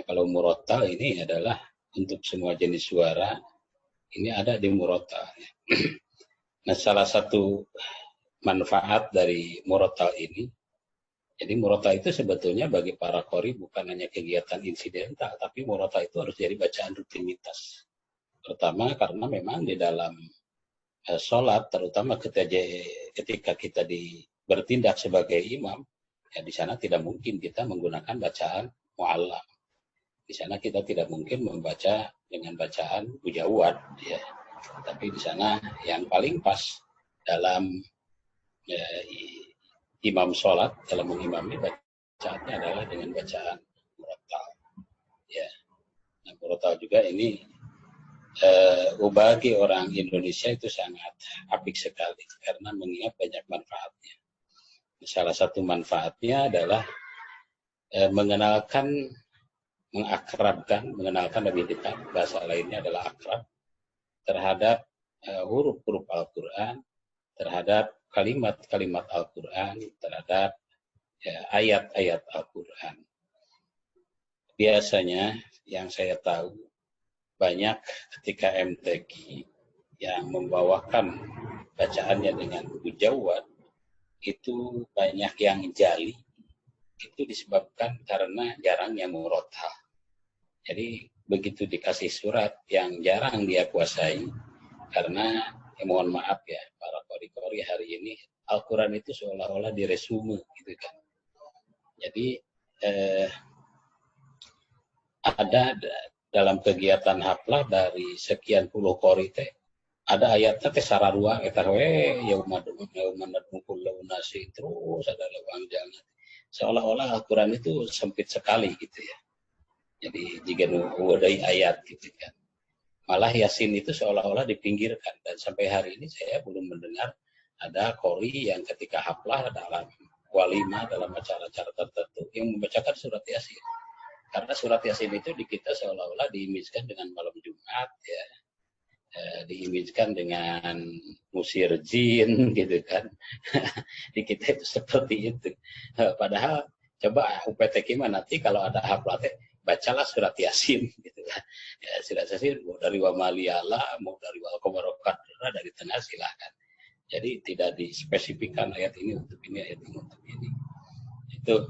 kalau murotal ini adalah untuk semua jenis suara, ini ada di murotal. Nah, salah satu manfaat dari murotal ini, jadi murotal itu sebetulnya bagi para qori bukan hanya kegiatan insidental, tapi murotal itu harus jadi bacaan rutinitas. Pertama karena memang di dalam sholat, terutama ketika kita bertindak sebagai imam, ya di sana tidak mungkin kita menggunakan bacaan mu'allam. Di sana kita tidak mungkin membaca dengan bacaan mujawwad, ya. Tapi di sana yang paling pas dalam imam sholat, dalam mengimami bacaannya adalah dengan bacaan murattal. Ya. Nah, murattal juga ini bagi orang Indonesia itu sangat apik sekali karena mengingat banyak manfaatnya. Salah satu manfaatnya adalah mengenalkan lebih dekat, bahasa lainnya adalah akrab, terhadap huruf-huruf Al-Quran, terhadap kalimat-kalimat Al-Quran, terhadap ayat-ayat Al-Quran. Biasanya yang saya tahu, banyak ketika MTQ yang membawakan bacaannya dengan mujawwad, itu banyak yang jali. Itu disebabkan karena jarang yang murotal. Jadi begitu dikasih surat yang jarang dia kuasai, karena mohon maaf ya para qori-qori hari ini Al-Quran itu seolah-olah diresume gitu kan. Jadi ada dalam kegiatan haflah dari sekian puluh qori teh ada ayatnya teh sararua eta we yaumanadmukul launasi terus ada lewang jalan. Seolah-olah Al-Quran itu sempit sekali gitu ya. Jadi jika ada ayat gitu kan. Malah Yasin itu seolah-olah dipinggirkan. Dan sampai hari ini saya belum mendengar ada qori yang ketika haflah dalam walimah, dalam acara-acara tertentu yang membacakan surat Yasin. Karena surat Yasin itu di kita seolah-olah diimajinkan dengan malam Jumat ya. Diimajinkan dengan musir jin gitu kan. Di kita itu seperti itu. Padahal coba UPTQ nanti kalau ada haflah bacalah surat Yasin gitu kan. Ya, surat Yasin mau dari wa maliyala, mau dari wa qamaraqad dari tengah silahkan. Jadi tidak dispesifikkan ayat ini untuk ini, ayat ini untuk ini. Itu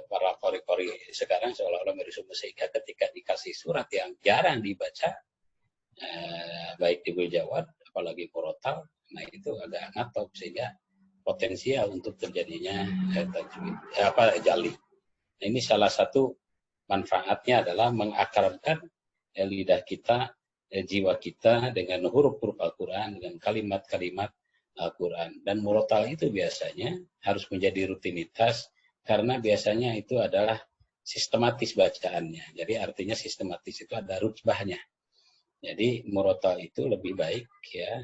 para qori-qori sekarang seolah-olah meresume sehingga ketika dikasih surat yang jarang dibaca, baik di mujawwad apalagi murattal, nah itu agak ngatop sehingga potensial untuk terjadinya jali. Nah, ini salah satu manfaatnya adalah mengakrabkan lidah kita, jiwa kita dengan huruf-huruf Al-Quran, dengan kalimat-kalimat Al-Quran. Dan murattal itu biasanya harus menjadi rutinitas karena biasanya itu adalah sistematis bacaannya. Jadi artinya sistematis itu ada rutbahnya. Jadi murattal itu lebih baik ya,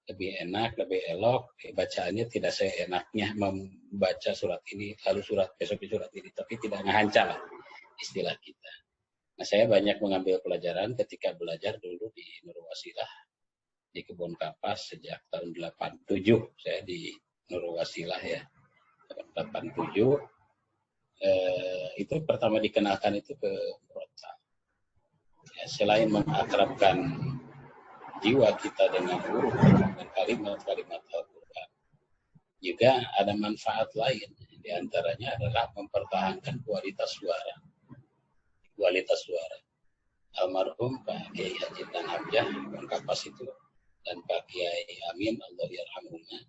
lebih enak, lebih elok, bacaannya tidak seenaknya membaca surat ini, lalu surat besok surat ini, tapi tidak ngahanca lah istilah kita. Nah, saya banyak mengambil pelajaran ketika belajar dulu di Nurul Wasilah di Kebun Kapas sejak tahun 87, saya di Nurul Wasilah ya, 87. Itu pertama dikenalkan itu ke murattal. Ya, selain mengakrabkan jiwa kita dengan huruf dan kalimat-kalimat Al-Quran, juga ada manfaat lain. Di antaranya adalah mempertahankan kualitas suara. Kualitas suara. Almarhum Pak Kiai Haji Dan Hamzah Kebun Kapas itu dan Pak Kiai Amin Allah yarhamhumah,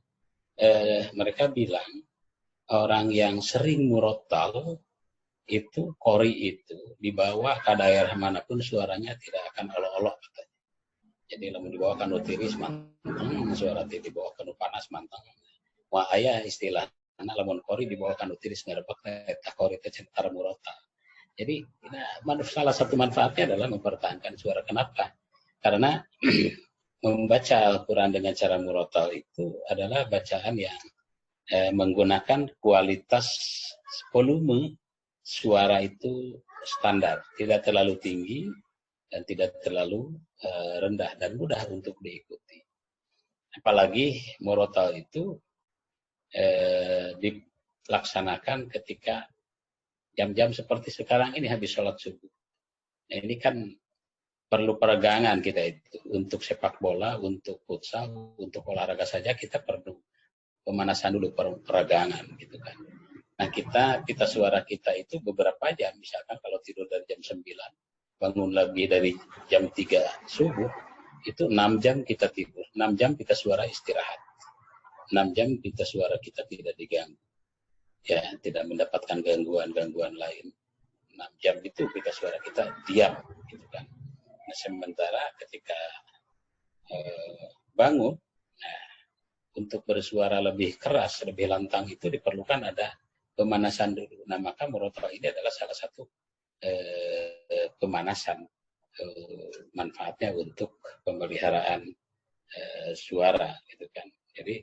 mereka bilang orang yang sering murattal itu qori itu dibawa ke daerah manapun suaranya tidak akan olok-olok katanya. Jadi lamun dibawakan nu tiris manteng, suara teh dibawakan nu panas manteng. Wah aya istilah lamun qori dibawakan nu tiris ngarebek eta qori teh cara murattal. Jadi salah satu manfaatnya adalah mempertahankan suara. Kenapa? Karena membaca Al-Quran dengan cara murattal itu adalah bacaan yang menggunakan kualitas volume suara itu standar, tidak terlalu tinggi dan tidak terlalu rendah dan mudah untuk diikuti. Apalagi murattal itu dilaksanakan ketika jam-jam seperti sekarang ini habis sholat subuh. Nah, ini kan perlu peregangan kita itu untuk sepak bola, untuk futsal, untuk olahraga saja kita perlu pemanasan dulu, peregangan gitu kan. Nah, kita suara kita itu beberapa jam, misalkan kalau tidur dari jam 9, bangun lebih dari jam 3 subuh, itu 6 jam kita tidur, 6 jam kita suara istirahat, 6 jam kita suara kita tidak diganggu, ya, tidak mendapatkan gangguan lain. 6 jam itu kita suara kita diam gitu kan. Nah, sementara ketika bangun, nah, untuk bersuara lebih keras, lebih lantang itu diperlukan ada pemanasan dulu. Nah, maka murotal ini adalah salah satu pemanasan, manfaatnya untuk pemeliharaan suara gitu kan. Jadi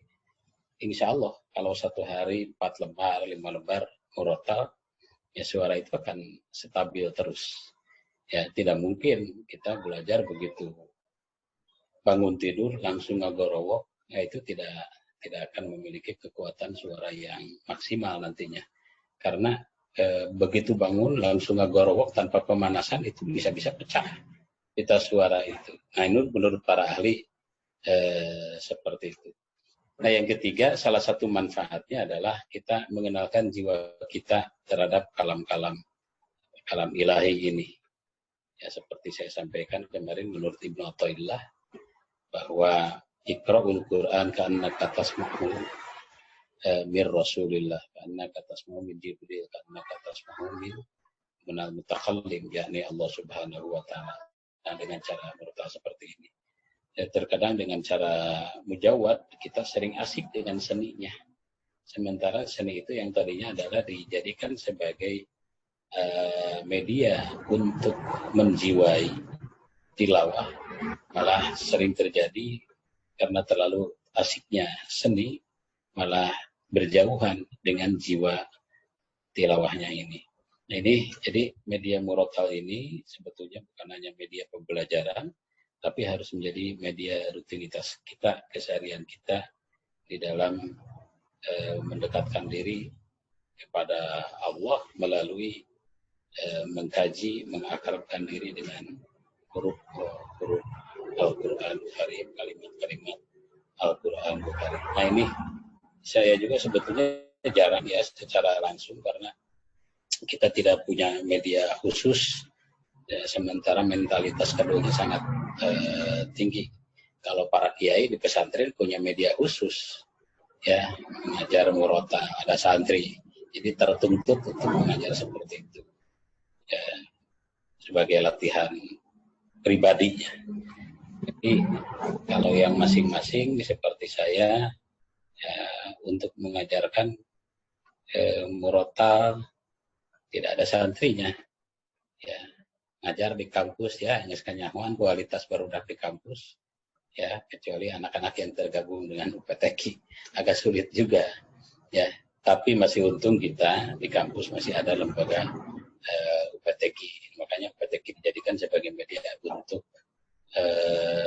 insya Allah kalau satu hari 4 lembar, 5 lembar murotal, ya suara itu akan stabil terus. Ya, tidak mungkin kita belajar begitu bangun tidur langsung ngagorowo, ya itu tidak akan memiliki kekuatan suara yang maksimal nantinya. Karena begitu bangun langsung ngagorowo tanpa pemanasan itu bisa-bisa pecah pita suara itu. Nah, ini menurut para ahli seperti itu. Nah, yang ketiga, salah satu manfaatnya adalah kita mengenalkan jiwa kita terhadap kalam ilahi ini. Ya, seperti saya sampaikan kemarin menurut Ibnu Athaillah bahwa Iqra'ul Qur'an ka'annaka tasma'u mir Rasulillah, ka'annaka tasma'u min Jibril, ka'annaka tasma'u min minal mutakallim, yakni Allah Subhanahu wa taala. Nah, dengan cara murotal seperti ini. Ya, terkadang dengan cara mujawad kita sering asik dengan seninya. Sementara seni itu yang tadinya adalah dijadikan sebagai media untuk menjiwai tilawah, malah sering terjadi karena terlalu asiknya seni malah berjauhan dengan jiwa tilawahnya ini. Nah, ini jadi media murotal ini sebetulnya bukan hanya media pembelajaran, tapi harus menjadi media rutinitas kita, keseharian kita di dalam mendekatkan diri kepada Allah melalui mengkaji, mengakrabkan diri dengan huruf Al-Quran Karim, kalimat-kalimat Al-Quran Karim. Nah, ini saya juga sebetulnya jarang ya secara langsung karena kita tidak punya media khusus, ya, sementara mentalitas keduanya sangat tinggi. Kalau para kiai di pesantren punya media khusus, ya, mengajar murotal, ada santri, jadi tertuntut untuk mengajar seperti itu. Ya, sebagai latihan pribadinya. Jadi kalau yang masing-masing seperti saya, ya, untuk mengajarkan murotal tidak ada santrinya, ya, ngajar di kampus ya hanya sekanyahuan kualitas barudak di kampus, ya, kecuali anak-anak yang tergabung dengan UPTQ agak sulit juga, ya, tapi masih untung kita di kampus masih ada lembaga UPTQ. Makanya UPTQ dijadikan sebagai media untuk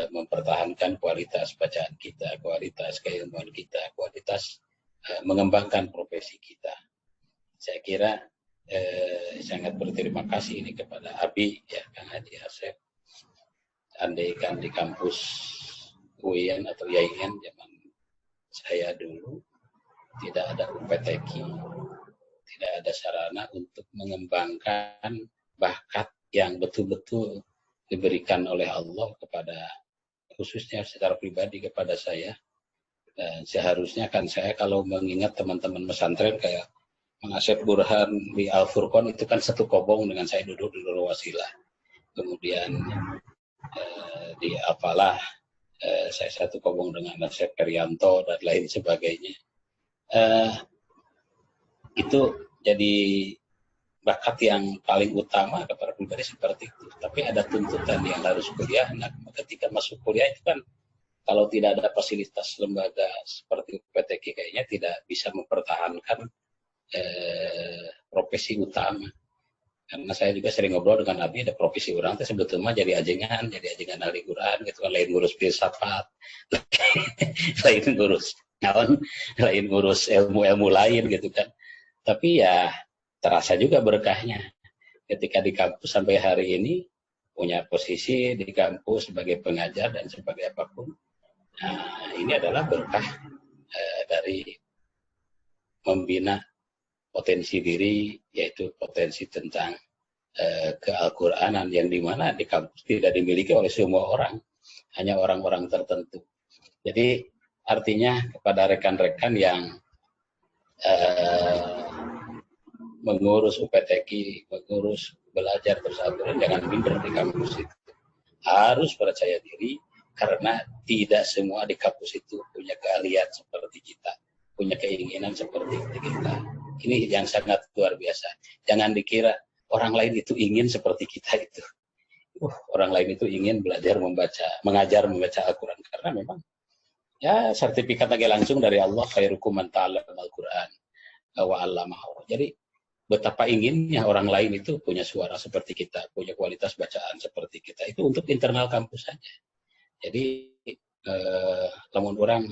mempertahankan kualitas bacaan kita, kualitas keilmuan kita, kualitas mengembangkan profesi kita. Saya kira sangat berterima kasih ini kepada Abi, ya, Kang Haji Asep. Andaikan di kampus UIN atau YAIN zaman saya dulu tidak ada UPTQ, tidak ada sarana untuk mengembangkan bakat yang betul-betul diberikan oleh Allah kepada, khususnya secara pribadi kepada saya. Dan seharusnya kan saya kalau mengingat teman-teman pesantren kayak Mang Asep Burhan di Al-Furqan itu kan satu kobong dengan saya duduk di Nurul Wasilah. Kemudian di apalah saya satu kobong dengan Asep Perianto dan lain sebagainya. Itu jadi bakat yang paling utama kepada pribadi seperti itu. Tapi ada tuntutan yang harus kuliah. Nah, ketika masuk kuliah itu kan kalau tidak ada fasilitas lembaga seperti UPTQ kayaknya tidak bisa mempertahankan profesi utama. Karena saya juga sering ngobrol dengan Abi, ada profesi orang itu sebetulnya jadi ajengan ahli Quran gitu kan, lain ngurus filsafat, lain ngurus naon, lain ngurus ilmu lain gitu kan. Tapi ya terasa juga berkahnya ketika di kampus sampai hari ini punya posisi di kampus sebagai pengajar dan sebagai apapun. Nah, ini adalah berkah dari membina potensi diri, yaitu potensi tentang ke-Al-Quranan yang dimana di kampus tidak dimiliki oleh semua orang, hanya orang-orang tertentu. Jadi artinya kepada rekan-rekan yang mengurus UPTQ, mengurus belajar bersama, jangan minder di kampus itu. Harus percaya diri, karena tidak semua di kampus itu punya keahlian seperti kita, punya keinginan seperti kita. Ini yang sangat luar biasa. Jangan dikira orang lain itu ingin seperti kita itu. Orang lain itu ingin belajar membaca, mengajar membaca Al-Quran, karena memang ya sertifikat lagi langsung dari Allah, khairukum man ta'allama Al-Quran wa 'allamahu. Jadi betapa inginnya orang lain itu punya suara seperti kita, punya kualitas bacaan seperti kita. Itu untuk internal kampus saja. Jadi lamun orang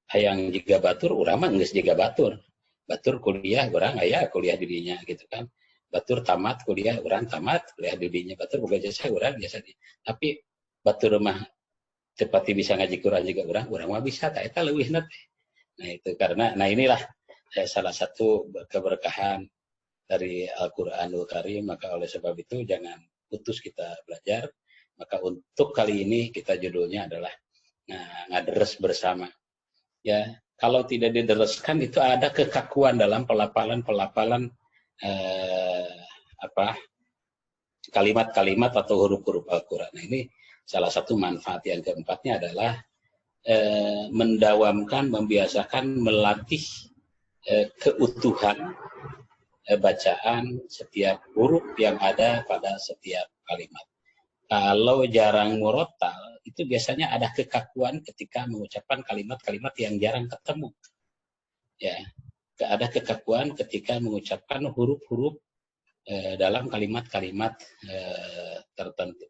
hayang jiga batur, urang mah geus jiga batur. Batur kuliah, orang aya kuliah di dinya gitu kan. Batur tamat kuliah, orang tamat kuliah di dinya. Batur boga jasa, orang jasa di. Tapi batur mah seperti bisa ngaji Quran juga orang mah bisa, tak eta leuwihna teh. Nah itu karena, nah inilah salah satu keberkahan dari Al-Quranul Karim. Maka oleh sebab itu jangan putus kita belajar. Maka untuk kali ini kita judulnya adalah ngaderes bersama. Ya, kalau tidak didereskan itu ada kekakuan dalam pelapalan kalimat-kalimat atau huruf-huruf Al-Quran. Nah, ini salah satu manfaat. Yang keempatnya adalah mendawamkan, membiasakan, melatih keutuhan bacaan setiap huruf yang ada pada setiap kalimat. Kalau jarang murotal, itu biasanya ada kekakuan ketika mengucapkan kalimat-kalimat yang jarang ketemu. Ya, ada kekakuan ketika mengucapkan huruf-huruf dalam kalimat-kalimat tertentu.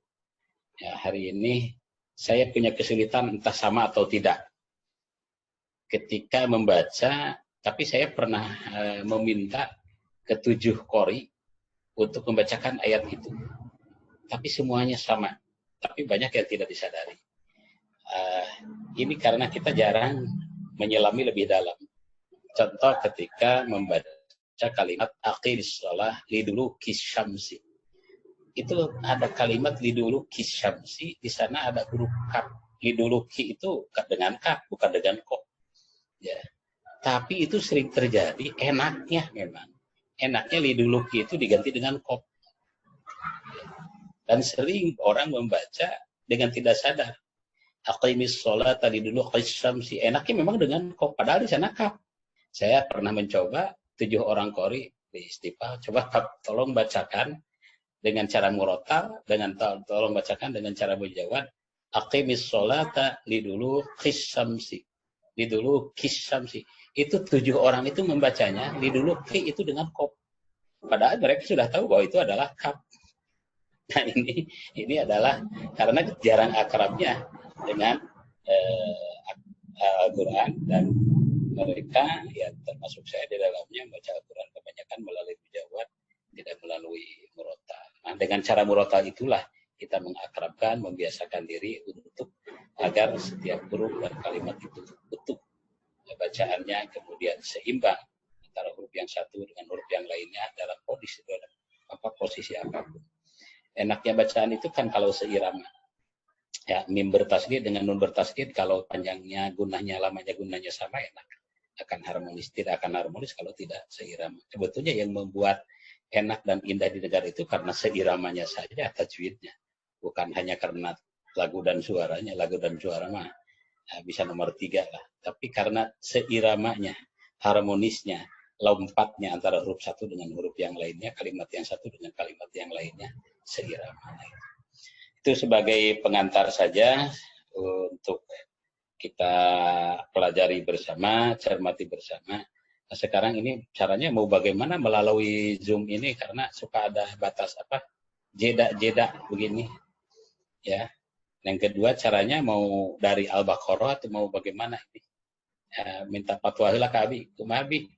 Ya, hari ini saya punya kesulitan, entah sama atau tidak, ketika membaca. Tapi saya pernah meminta ke 7 qori untuk membacakan ayat itu. Tapi semuanya sama. Tapi banyak yang tidak disadari. Ini karena kita jarang menyelami lebih dalam. Contoh ketika membaca kalimat aqimis shalah liduluki syamsi. Itu ada kalimat liduluki syamsi, di sana ada huruf kaf. Liduluki itu dengan kaf, bukan dengan ko. Ya. Tapi itu sering terjadi, enaknya memang. Enaknya liduluki itu diganti dengan ko. Dan sering orang membaca dengan tidak sadar. Aqimis sholat tadi dulu syamsi. Enaknya memang dengan ko. Padahal di sana kaf. Saya pernah mencoba 7 orang qori di Istiqlal. Coba tolong bacakan dengan cara murotal, dengan tolong bacakan dengan cara menjawab. Aqimis sholat tadi dulu syamsi. Di dulu syamsi. Itu 7 orang itu membacanya. Di dulu itu dengan ko. Padahal mereka sudah tahu bahwa itu adalah kaf. Nah ini adalah karena jarang akrabnya dengan Al-Quran, dan mereka ya termasuk saya di dalamnya membaca Al-Quran kebanyakan melalui mujawad, tidak melalui murotal. Nah dengan cara murotal itulah kita mengakrabkan, membiasakan diri untuk agar setiap huruf dan kalimat itu utuh bacaannya, kemudian seimbang antara huruf yang satu dengan huruf yang lainnya dalam posisi apapun. Enaknya bacaan itu kan kalau seirama. Ya, mim bertasydid dengan nun bertasydid, kalau panjangnya gunanya, lamanya gunanya sama, enak. Akan harmonis. Tidak akan harmonis kalau tidak seirama. Sebetulnya yang membuat enak dan indah di negara itu karena seiramanya saja, tajwidnya. Bukan hanya karena lagu dan suaranya. Lagu dan suara mah bisa nomor 3 lah. Tapi karena seiramanya, harmonisnya, lompatnya antara huruf satu dengan huruf yang lainnya, kalimat yang satu dengan kalimat yang lainnya seirama. Itu sebagai pengantar saja untuk kita pelajari bersama, cermati bersama. Nah, sekarang ini caranya mau bagaimana melalui Zoom ini, karena suka ada batas jeda begini. Ya. Yang kedua caranya mau dari Al-Baqarah atau mau bagaimana ini? Minta fatwa heula ka Abi, kumaha Abi?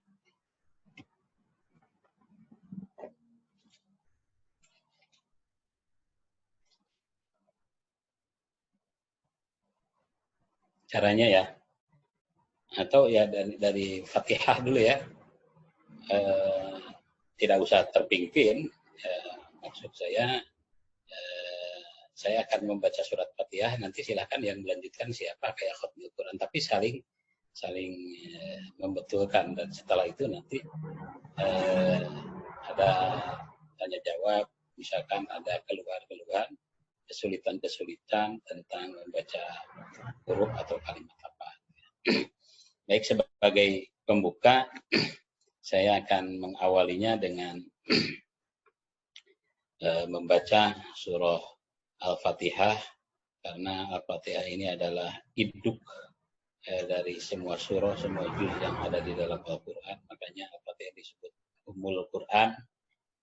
caranya ya, atau ya dari Fatihah dulu ya, tidak usah terpimpin. Maksud saya akan membaca surat Fatihah, nanti silahkan yang melanjutkan siapa kayak khatmil Quran, tapi saling membetulkan, dan setelah itu nanti ada tanya jawab, misalkan ada keluhan-keluhan, kesulitan-kesulitan tentang membaca huruf atau kalimat apa. Baik, sebagai pembuka saya akan mengawalinya dengan membaca surah Al-Fatihah, karena Al-Fatihah ini adalah induk dari semua surah, semua juz yang ada di dalam Al-Quran. Makanya Al-Fatihah disebut Ummul Quran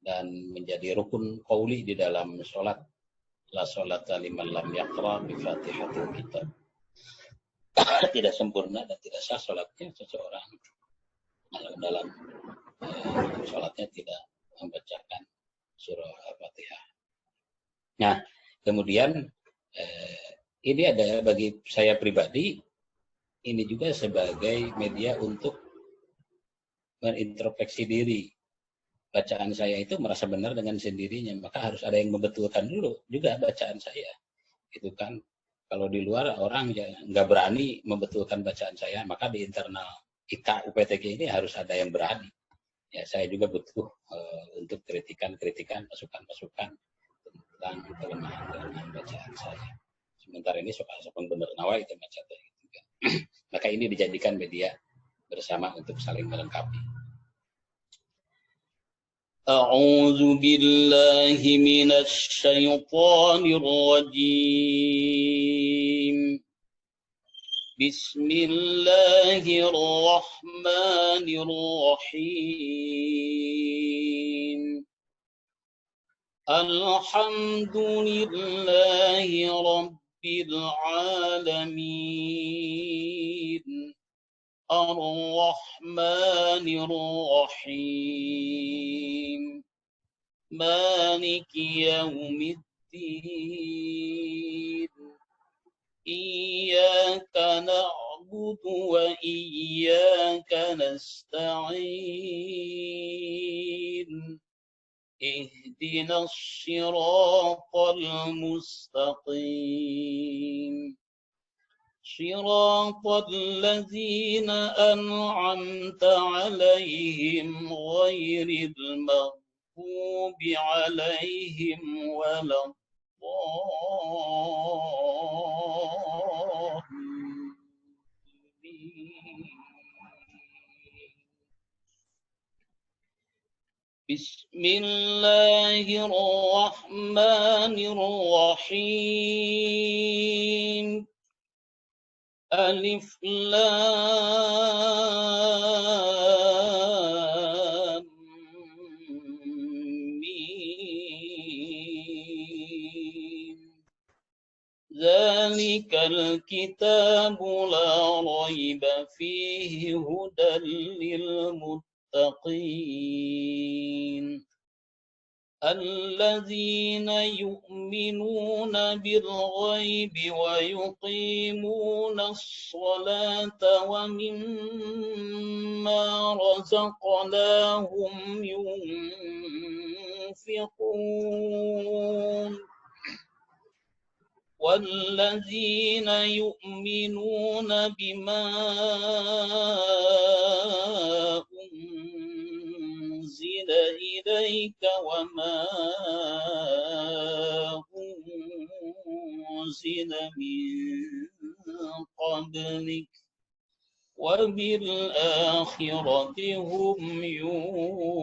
dan menjadi rukun qauli di dalam sholat. La sholata liman lam yaqra bi Fatihatil Kitab. Tidak sempurna dan tidak sah sholatnya seseorang kalau dalam sholatnya tidak membacakan surah Al-Fatihah. Nah, kemudian ini ada bagi saya pribadi, ini juga sebagai media untuk berintrospeksi diri. Bacaan saya itu merasa benar dengan sendirinya, maka harus ada yang membetulkan dulu juga bacaan saya. Itu kan, kalau di luar orang nggak berani membetulkan bacaan saya, maka di internal kita UPTG ini harus ada yang berani. Ya, saya juga butuh untuk kritikan-kritikan, masukan-masukan tentang kelemahan-kelemahan bacaan saya. Sementara ini sopan bener nawa itu macam itu. Maka ini dijadikan media bersama untuk saling melengkapi. A'udzu billahi minasy syaithanir rajim. Bismillahirrahmanirrahim. Alhamdulillahi rabbil alamin. Ar-Rahmanir Rahim. Maliki yaumiddin. Iyyaka na'budu wa iyyaka nasta'in. Ihdinas siratal mustaqim. صراط الذين أنعمت عليهم غير المغضوب عليهم ولا الضالين. بسم الله الرحمن الرحيم. Alif Lam Mim. Zalikal kitabu la raiba fihi hudan lil muttaqin. الذين يؤمنون بالغيب ويقيمون الصلاة ومما رزقناهم ينفقون والذين يؤمنون بما أنزل إليك وما أنزل من قبلك وبالآخرة هم يوقنون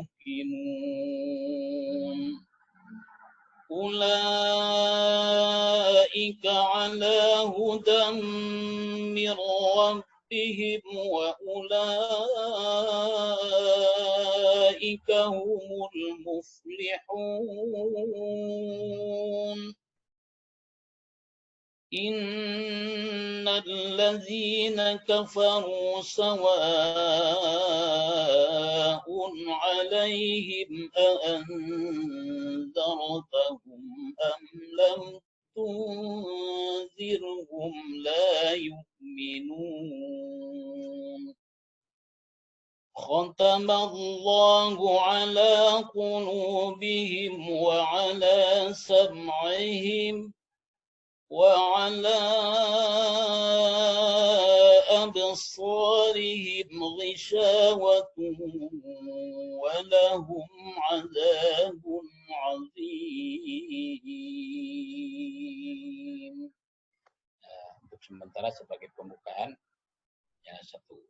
أولئك على هدى من ربهم وأولئك هم المفلحون إن الذين كفروا سواء عليهم أأنذرتهم أم لم تنذرهم لا يؤمنون ختم الله على قلوبهم وعلى سمعهم وعلى أبصارهم غشاوة ولهم عذاب عظيم. Untuk sementara sebagai pembukaan ya satu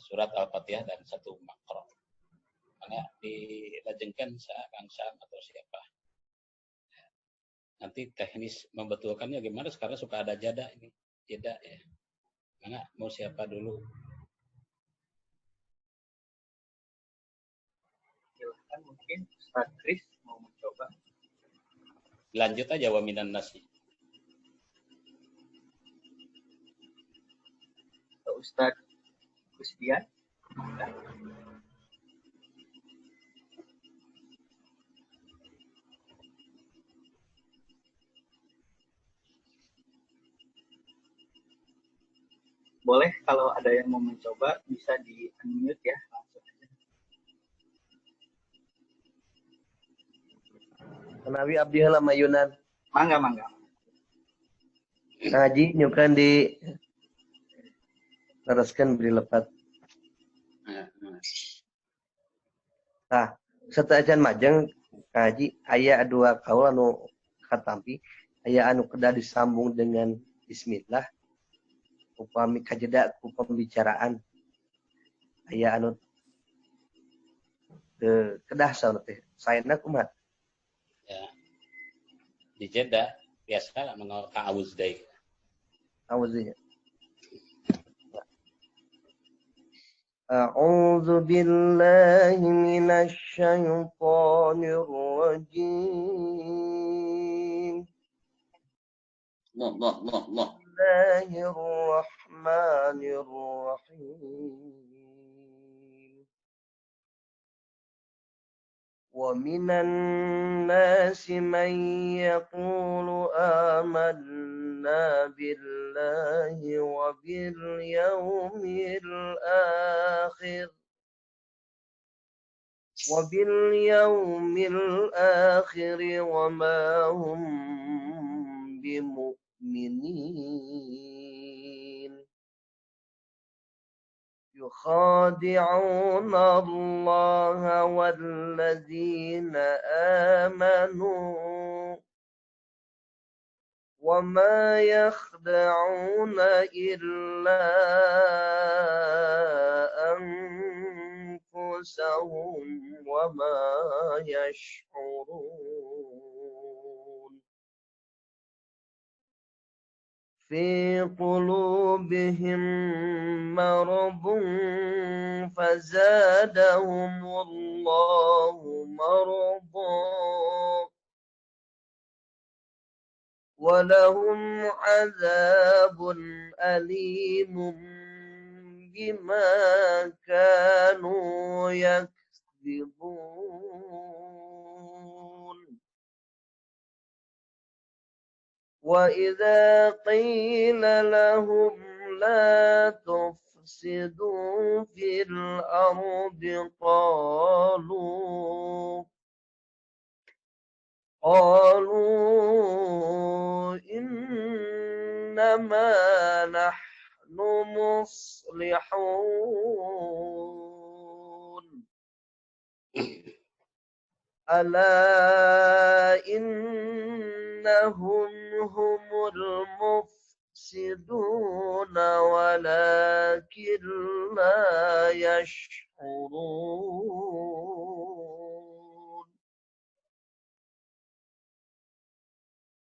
surat Al-Fatihah dan satu makro. Mana dilajengkan Kang Sam atau siapa? Nanti teknis membetulkannya gimana? Sekarang suka ada jeda ini, jeda ya. Mana mau siapa dulu? Silahkan mungkin Ustaz Kris mau mencoba. Lanjut aja wa minan nasi. Atau Ustaz Kusdian. Boleh kalau ada yang mau mencoba bisa di unmute ya langsung aja. Nabi abdi heula mayunan. Mangga. Ngaji nyukan di teruskan beri lepat. Nah, serta acan majeng ngaji aya dua kaul anu katampi, aya anu kedah disambung dengan bismillah upami kajeda ku pembicaraan. Aya anu kedah saur teh. Saena kumaha? Ya. Di jeda biasa mengal ta'awuz deui. Awuznya. أعوذ بالله من الشيطان الرجيم Allah. الله الرحمن الرحيم ومن الناس من يقول آمنا بالله وباليوم الآخر وما هم بمؤمنين يخادعون الله والذين آمنوا وما يخدعون إلا أنفسهم وما يشعرون في قلوبهم مرض فزادهم الله مرضا ولهم عذاب أليم بما كانوا يكذبون وإذا قيل لهم لا تفسدوا في الأرض قالوا إنما نحن مصلحون ألا إنهم هم المفسدون ولكن لا يشعرون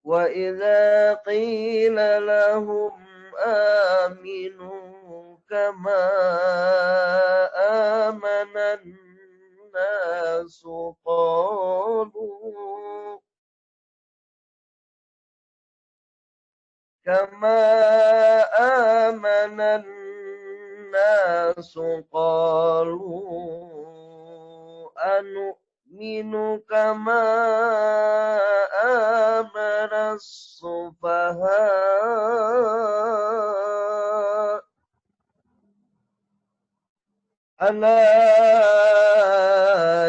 وإذا قيل لهم آمنوا كما آمن الناس قالوا أنؤمن كما آمن السفهاء ألا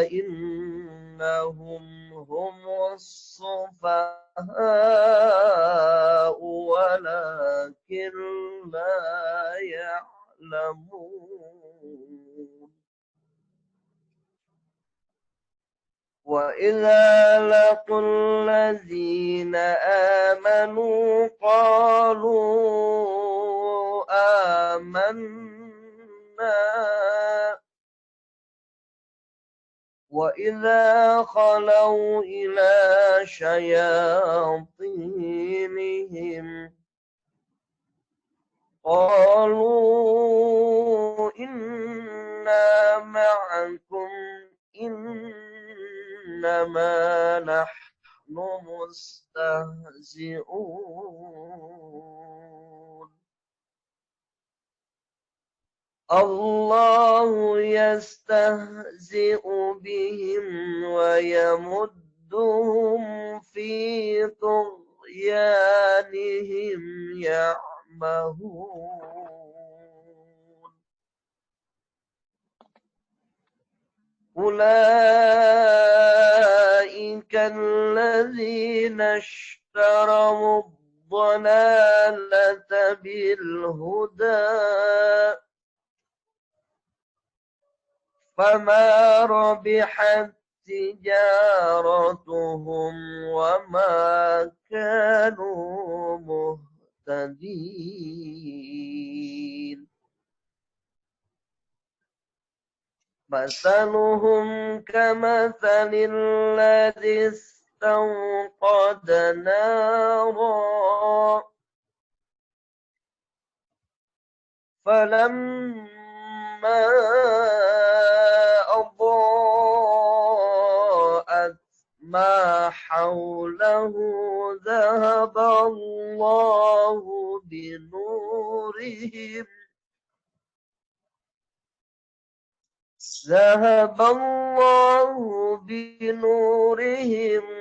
إنهم هم السفهاء ولكن لا يعلمون وإذا لقوا الذين آمنوا قالوا آمنا وإذا خلوا إلى شياطينهم قالوا إنا معكم إنما نحن مستهزئون الله يستهزئ بهم ويمدهم في طغيانهم يعمهون أولئك الذين اشتروا الضلالة بالهدى فما ربحت تجارتهم وما كانوا مهتدين مثلهم كمثل الذي استوقد نارا فلما أضاءت ما حوله ذهب الله بنورهم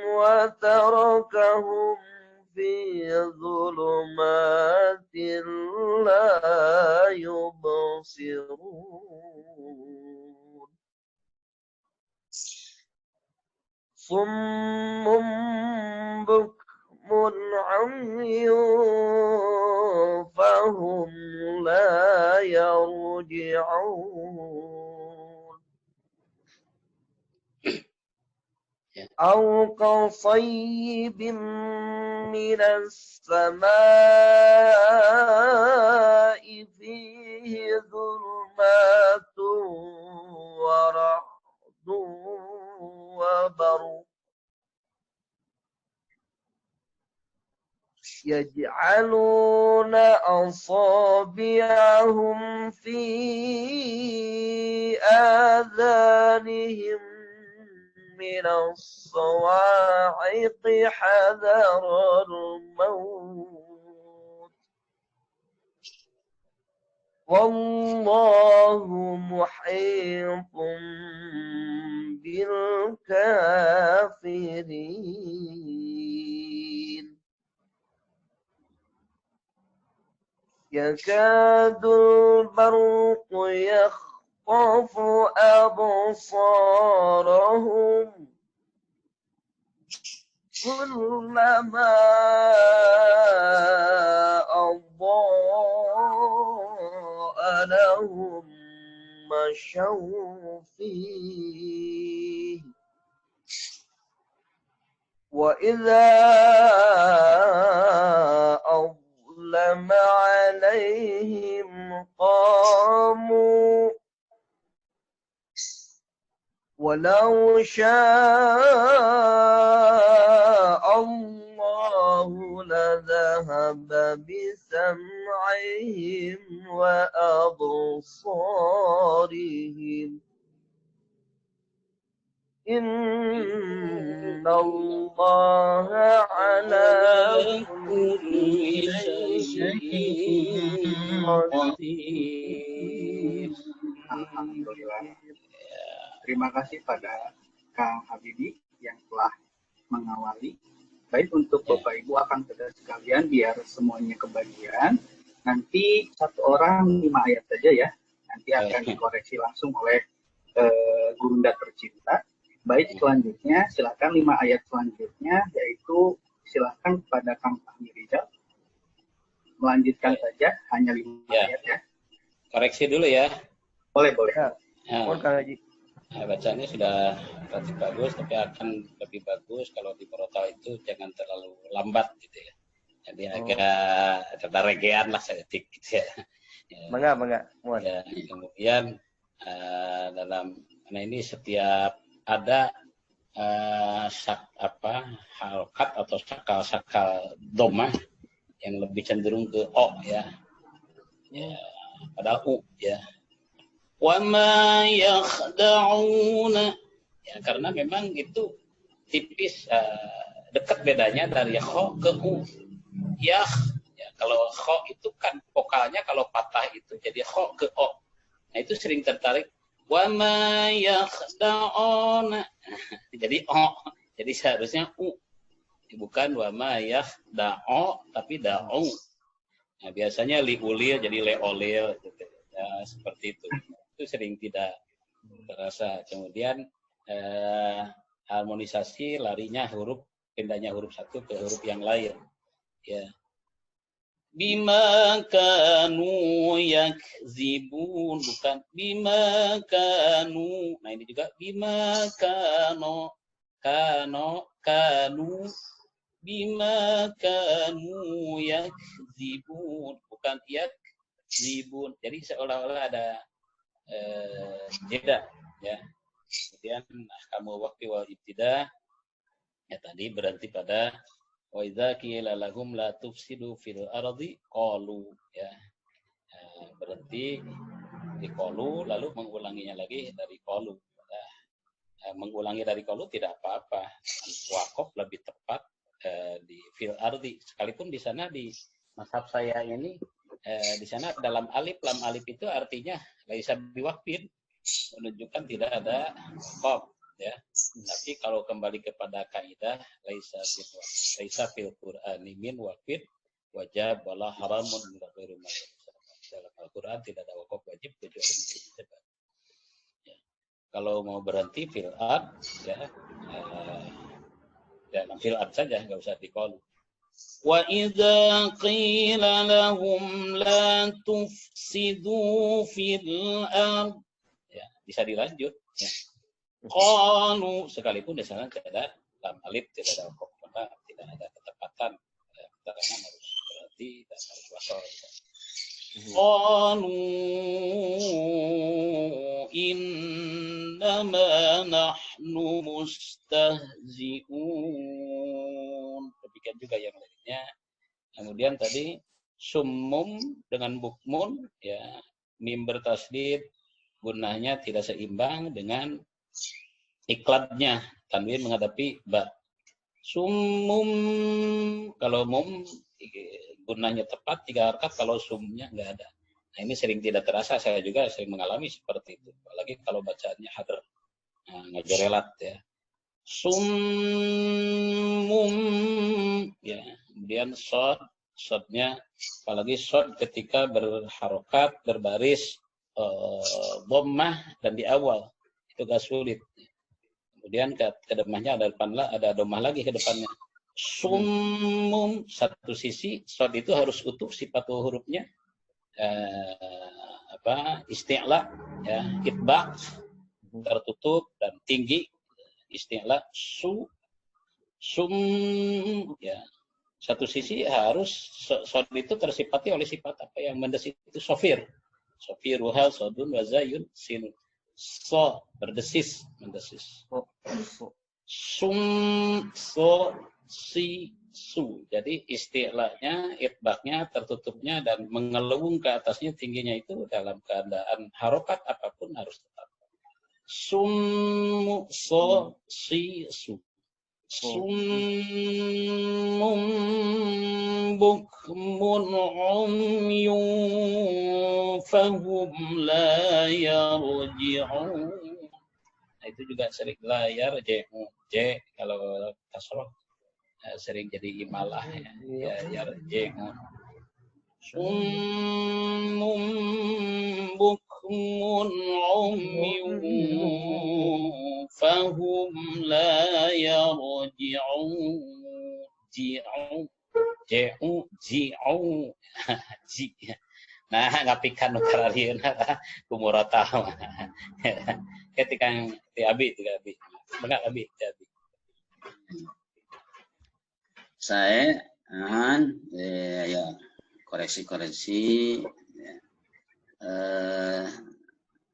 وتركهم في ظلمات لا يبصرون صم بكم عمي فهم لا يرجعون أو كصيب من السماء فيه ظلمات ورعد وبرق يجعلون أصابعهم في آذانهم من الصواعق حذر الموت والله محيط بالكافرين يكاد البرق يخطف أبصارهم كلما أضاء لهم مشوا فيه وإذا أظلم عليهم قاموا ولو شاء الله لذهب بسمعهم وأبصارهم إن الله على كل شيء قدير. Alhamdulillah. Terima kasih pada Kang Habibi yang telah mengawali. Baik untuk Bapak Ibu akan saudara sekalian biar semuanya kebagian. Nanti satu orang 5 ayat saja ya. nanti akan dikoreksi langsung oleh Gunda tercinta. Baik, selanjutnya silakan 5 ayat selanjutnya, yaitu silakan kepada Kang Fahmi Rizal melanjutkan saja, hanya 5 ayat ya. Koreksi dulu ya. Boleh. Ya. Haji. Bacanya sudah relatif bagus, tapi akan lebih bagus kalau di Murotal itu jangan terlalu lambat gitu ya. Jadi agak regean lah sedikit gitu ya. Mangga. Ya, kemudian karena ini setiap ada halokat atau sakal domah yang lebih cenderung ke o ya pada u ya. Wa ma yakhda'una ya, karena memang itu tipis dekat bedanya dari kho ke u. Ya, kalau kho itu kan vokalnya kalau patah itu jadi kho ke o. Nah itu sering tertarik wa ma yakhda'una jadi o. Jadi seharusnya u. Bukan wa ma yakhda'u tapi da'u. Nah, biasanya liulir jadi leolil gitu. Ya, seperti itu. Itu sering tidak terasa. Kemudian harmonisasi larinya pindahnya huruf satu ke huruf yang lain. Ya. Bima kanu yakzibun, bukan bima kanu. Nah, ini juga bima kanu bima kanu yakzibun, bukan yakzibun. Jadi seolah-olah ada jeda ya. Kemudian kamu waktu wal ibtida ya tadi berhenti pada wa idza qila lahum la tufsidu fil ardi qalu ya. Berhenti di qalu lalu mengulanginya lagi dari qalu. Mengulangi dari qalu tidak apa-apa. Waqaf lebih tepat di fil ardi, sekalipun di sana di mazhab saya ini di sana dalam alif lam alif itu artinya laisa biwaqfin, menunjukkan tidak ada waqaf ya. Tapi kalau kembali kepada kaidah laisa fil qur'ani min waqfin wajib wala haramun min ghairi ma. Dalam Al-Qur'an tidak ada waqaf wajib kecuali sebab. Ya. Kalau mau berhenti fil ard ya dalam fil ard saja, nggak usah di-qalu. Wa idza qila lahum la tufsidu fil ard ya, bisa dilanjut ya. Qalu, sekalipun di sana tidak ada lam alif, tidak ada waqaf, maka tidak ada ketepatan keterangan harus berarti dan harus wasal ya. Qalu innama nahnu mustahzi'un. Demikian juga yang lainnya. Kemudian tadi summum dengan bukmun ya, mim bertasdid, gunanya tidak seimbang dengan iklatnya, tanwin menghadapi ba. Summum kalau mum gunanya tepat 3 harakat, kalau sumnya enggak ada. Nah, ini sering tidak terasa, saya juga sering mengalami seperti itu. Apalagi kalau bacaannya hadr. Nah, ngajorelat ya. Summum ya. Kemudian shadnya apalagi shad ketika berharokat berbaris dhammah dan di awal itu gak sulit. Kemudian ke depannya ada dhammah lagi ke depannya. Summum, satu sisi shad itu harus utuh sifat hurufnya isti'la ya, itba tertutup dan tinggi, isti'la sum ya. Satu sisi harus shad itu tersifati oleh sifat apa yang mendesis itu sofir ruhal sodun wazayun sin so berdesis mendesis sum so si su. Jadi istilahnya itbaknya tertutupnya dan mengelung ke atasnya tingginya itu dalam keadaan harokat apapun harus tetap. Sum so si su. Summum bukmun umyun fahum la yarji'un. Nah, itu juga sering la yarji'un. J kalau kasroh sering jadi imalah ya yarji'un. Summum bukmun عمي فهم لا يرجعون nah ngapikan nukararian kumurata ketika ti abi benar abi saya ya koreksi ya.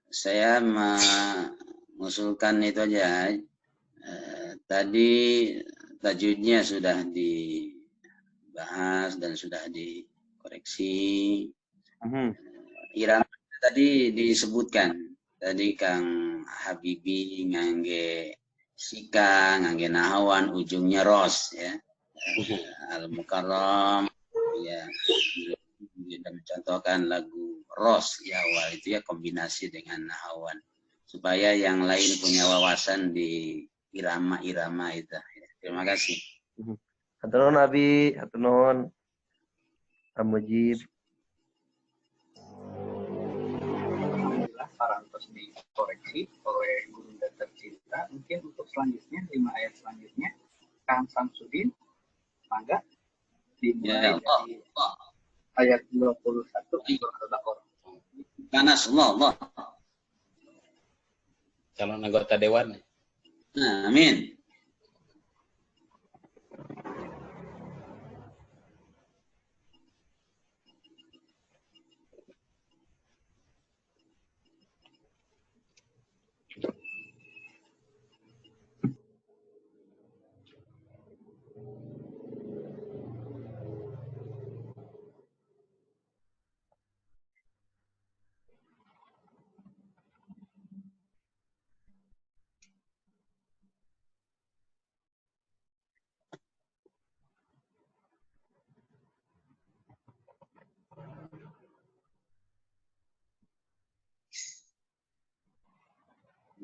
Saya mengusulkan itu aja. Tadi tajwidnya sudah dibahas dan sudah dikoreksi. Irama tadi disebutkan. Tadi Kang Habibi ngangge sika, ngangge nahawan, ujungnya ros ya. Al-Mukarram ya. Dan mencontohkan lagu ros ya awal itu ya kombinasi dengan nahawan supaya yang lain punya wawasan di irama-irama itu. Terima kasih. Hatur nuhun Abi, hatur nuhun Mujib. Alhamdulillah parantos dikoreksi oleh guru tercinta. Mungkin untuk selanjutnya 5 ayat selanjutnya Kang Samsudin mangga dimulai dari ayat 21 surah Al-Baqarah. Panas Allah. calon anggota dewan. Amin.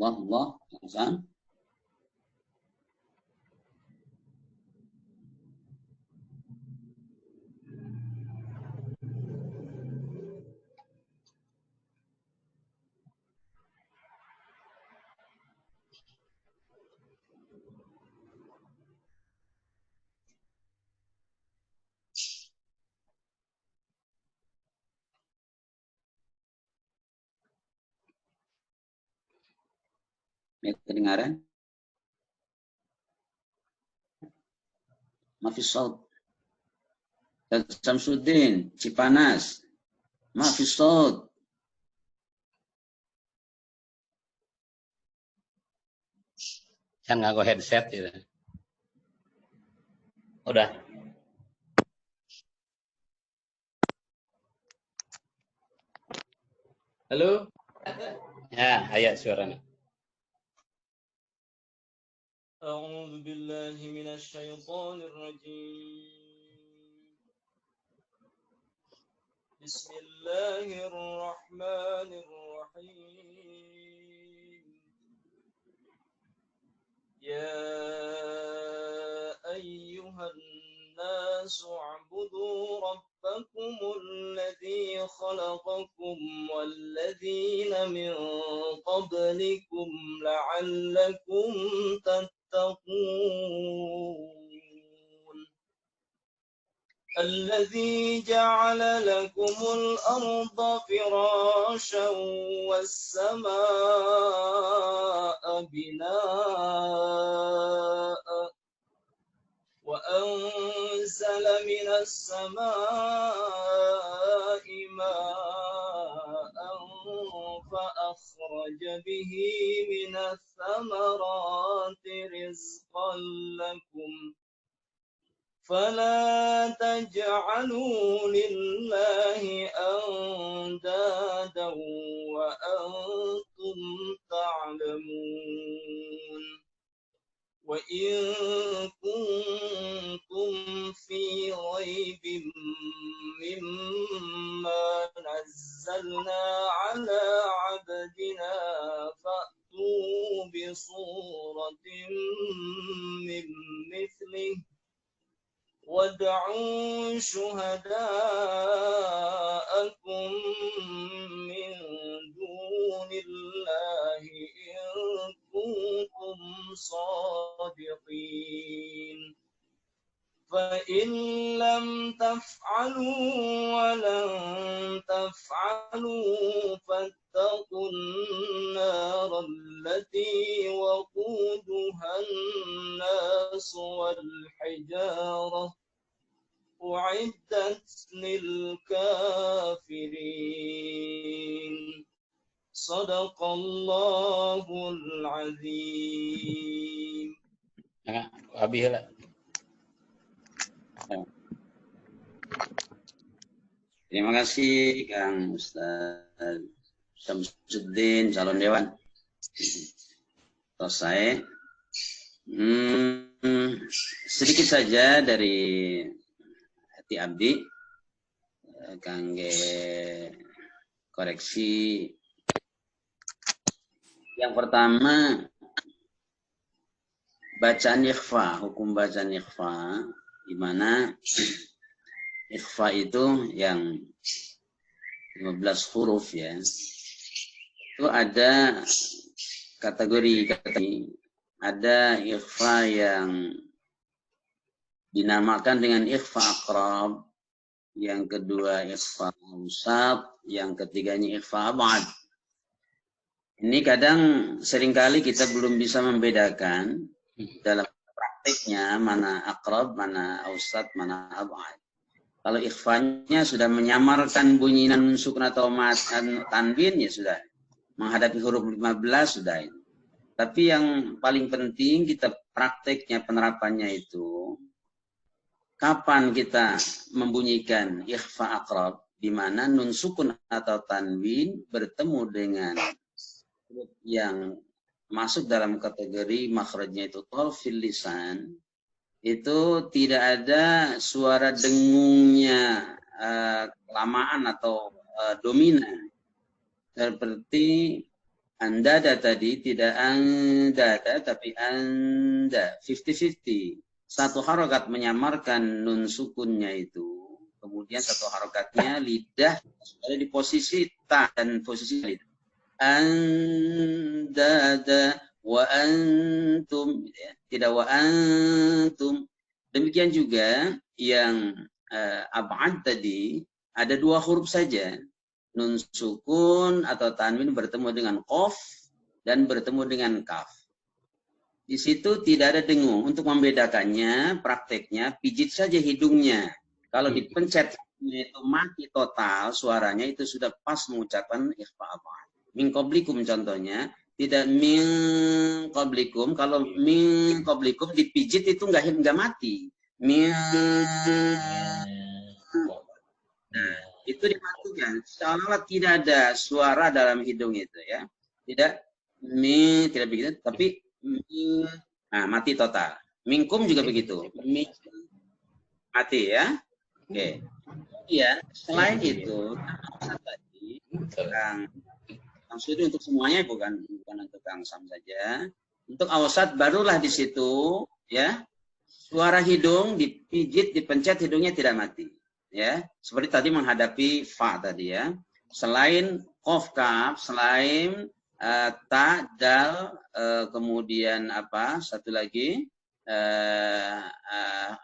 Allah. Hasan. Kedengaran? Mafis saut. Samsudin, Cipanas. Mafis saut. Kan nganggo headset gitu. Udah. Halo? Ya, ayat suaranya. أعوذ بالله من الشيطان الرجيم بسم الله الرحمن الرحيم يا أيها الناس اعبدوا ربكم الذي خلقكم والذين من قبلكم لعلكم تتقون الذي جعل لكم الأرض فراشا والسماء بناء وأنزل من السماء ماء فأخرج به من الثمرات رزقا لكم فلا تجعلوا لله أندادا وأنتم تعلمون وإن كنتم في ريب مما نزلنا على عبدنا فأتوا بصورة من مثله وادعوا شهداءكم من دون صادقين فإن لم تفعلوا ولن تفعلوا فاتقوا النار التي وقودها الناس والحجارة أعدت للكافرين صدق الله العظيم. Habis. Terima kasih Kang Ustaz Syamsuddin, calon dewan. Selesai. Sedikit saja dari hati abdi, kangge koreksi. Yang pertama, bacaan ikhfa, hukum bacaan ikhfa, di mana ikhfa itu yang 15 huruf ya. Itu ada kategori. Ada ikhfa yang dinamakan dengan ikhfa aqrab, yang kedua ikhfa awsat, yang ketiganya ikhfa ab'ad. Ini kadang seringkali kita belum bisa membedakan dalam praktiknya mana aqrab, mana awsat, mana ab'ad. Kalau ikhfanya sudah menyamarkan bunyi nun sukun atau tanwin, ya sudah. Menghadapi huruf 15 sudah ini. Tapi yang paling penting kita prakteknya, penerapannya itu kapan kita membunyikan ikhfa aqrab, di mana nun sukun atau tanwin bertemu dengan huruf yang masuk dalam kategori makhrajnya itu tolfil lisan, itu tidak ada suara dengungnya kelamaan atau dominan. Seperti andada tadi, tidak andada tapi anda, 50-50. Satu harokat menyamarkan nun sukunnya itu, kemudian satu harokatnya lidah ada di posisi ta dan posisi lidah. Andada wa antum, tidak wa antum. Demikian juga yang ab'ad tadi ada 2 huruf saja. Nun sukun atau tanwin bertemu dengan qaf dan bertemu dengan kaf. Di situ tidak ada dengung. Untuk membedakannya, prakteknya pijit saja hidungnya. Kalau dipencet itu mati total suaranya, itu sudah pas mengucapkan ikhfa ab'ad. Min qablikum contohnya, tidak min qablikum. Kalau min qablikum dipijit itu enggak mati. Min, nah, itu dimatikan. Seolah-olah tidak ada suara dalam hidung itu ya. Tidak min, tidak begitu, tapi min, nah mati total. Minkum juga begitu. Min, mati ya. Oke. Iya, selain itu tadi Kang Syamsuddin untuk semuanya, bukan untuk Kang Sam saja. Untuk awsat barulah di situ ya. Suara hidung dipijit, dipencet, hidungnya tidak mati. Ya, seperti tadi menghadapi fa tadi ya. Selain qaf kaf, selain ta dal, kemudian apa? Satu lagi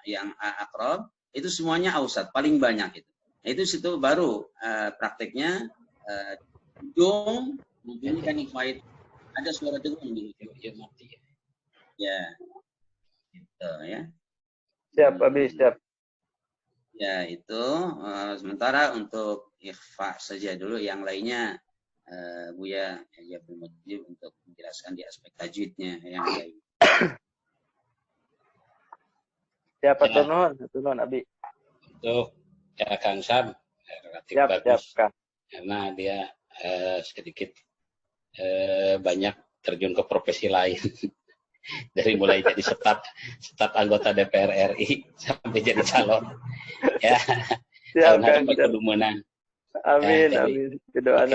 yang aqrab, itu semuanya ausat, paling banyak itu. Itu situ baru prakteknya hidung membunyikan ikhfa itu. Ada suara dengung di hidung mati. Ya. Gitu ya. Siap, habis siap. Ya, itu sementara untuk ikhfa saja dulu, yang lainnya Buya ya berwajib untuk menjelaskan di aspek tajwidnya yang lain. Siapa tunun Abi? Untuk ya Kang Sam relatif Siap, bagus Kang. karena dia sedikit banyak terjun ke profesi lain. Dari mulai jadi staf anggota DPR RI sampai jadi calon. Ya, tahun hari kudu menang. Amin, ya, amin. Doa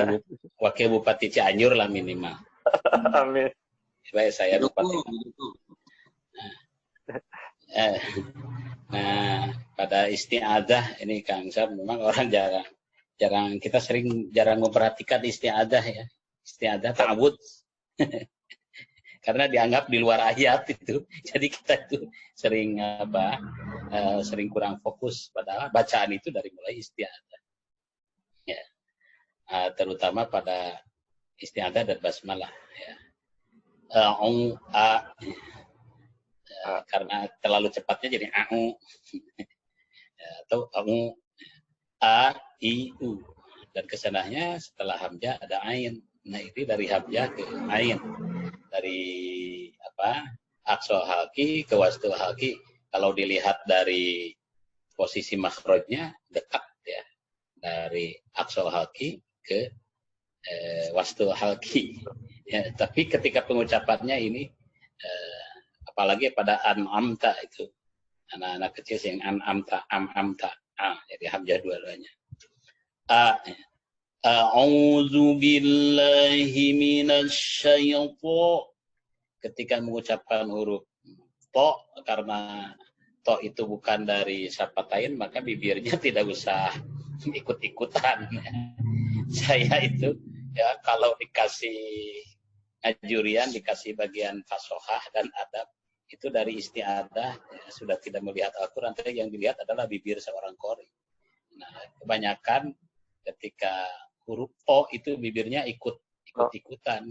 wakil Bupati Cianjur lah minimal. Amin. Baik, saya Bupati. Nah, pada isti'adzah ini Kang Sam, memang orang jarang kita jarang memperhatikan isti'adzah ya. Isti'adzah ta'awud. karena dianggap di luar ayat itu. Jadi kita itu sering sering kurang fokus pada bacaan itu dari mulai isti'adzah. Ya. Terutama pada isti'adzah dan basmalah ya. Karena terlalu cepatnya jadi atau i u, dan kesananya setelah hamzah ada ain. Nah ini dari hamzah ke ain, dari aqsal halqi ke wastul halqi. Kalau dilihat dari posisi makhrajnya dekat ya, dari aqsal halqi ke wastul halqi ya, tapi ketika pengucapannya ini apalagi pada an'amta itu, anak-anak kecil yang an'amta, jadi hamzah dua-duanya. A'udzu billahi minasyaiton. Ketika mengucapkan huruf to, karena to itu bukan dari syafatain, maka bibirnya tidak usah ikut-ikutan. Saya itu ya kalau dikasih ajurian, dikasih bagian fasohah dan adab, itu dari isti'adzah ya, sudah tidak melihat Al-Quran, tapi yang dilihat adalah bibir seorang qori. Nah, kebanyakan ketika huruf o itu bibirnya ikut-ikutan,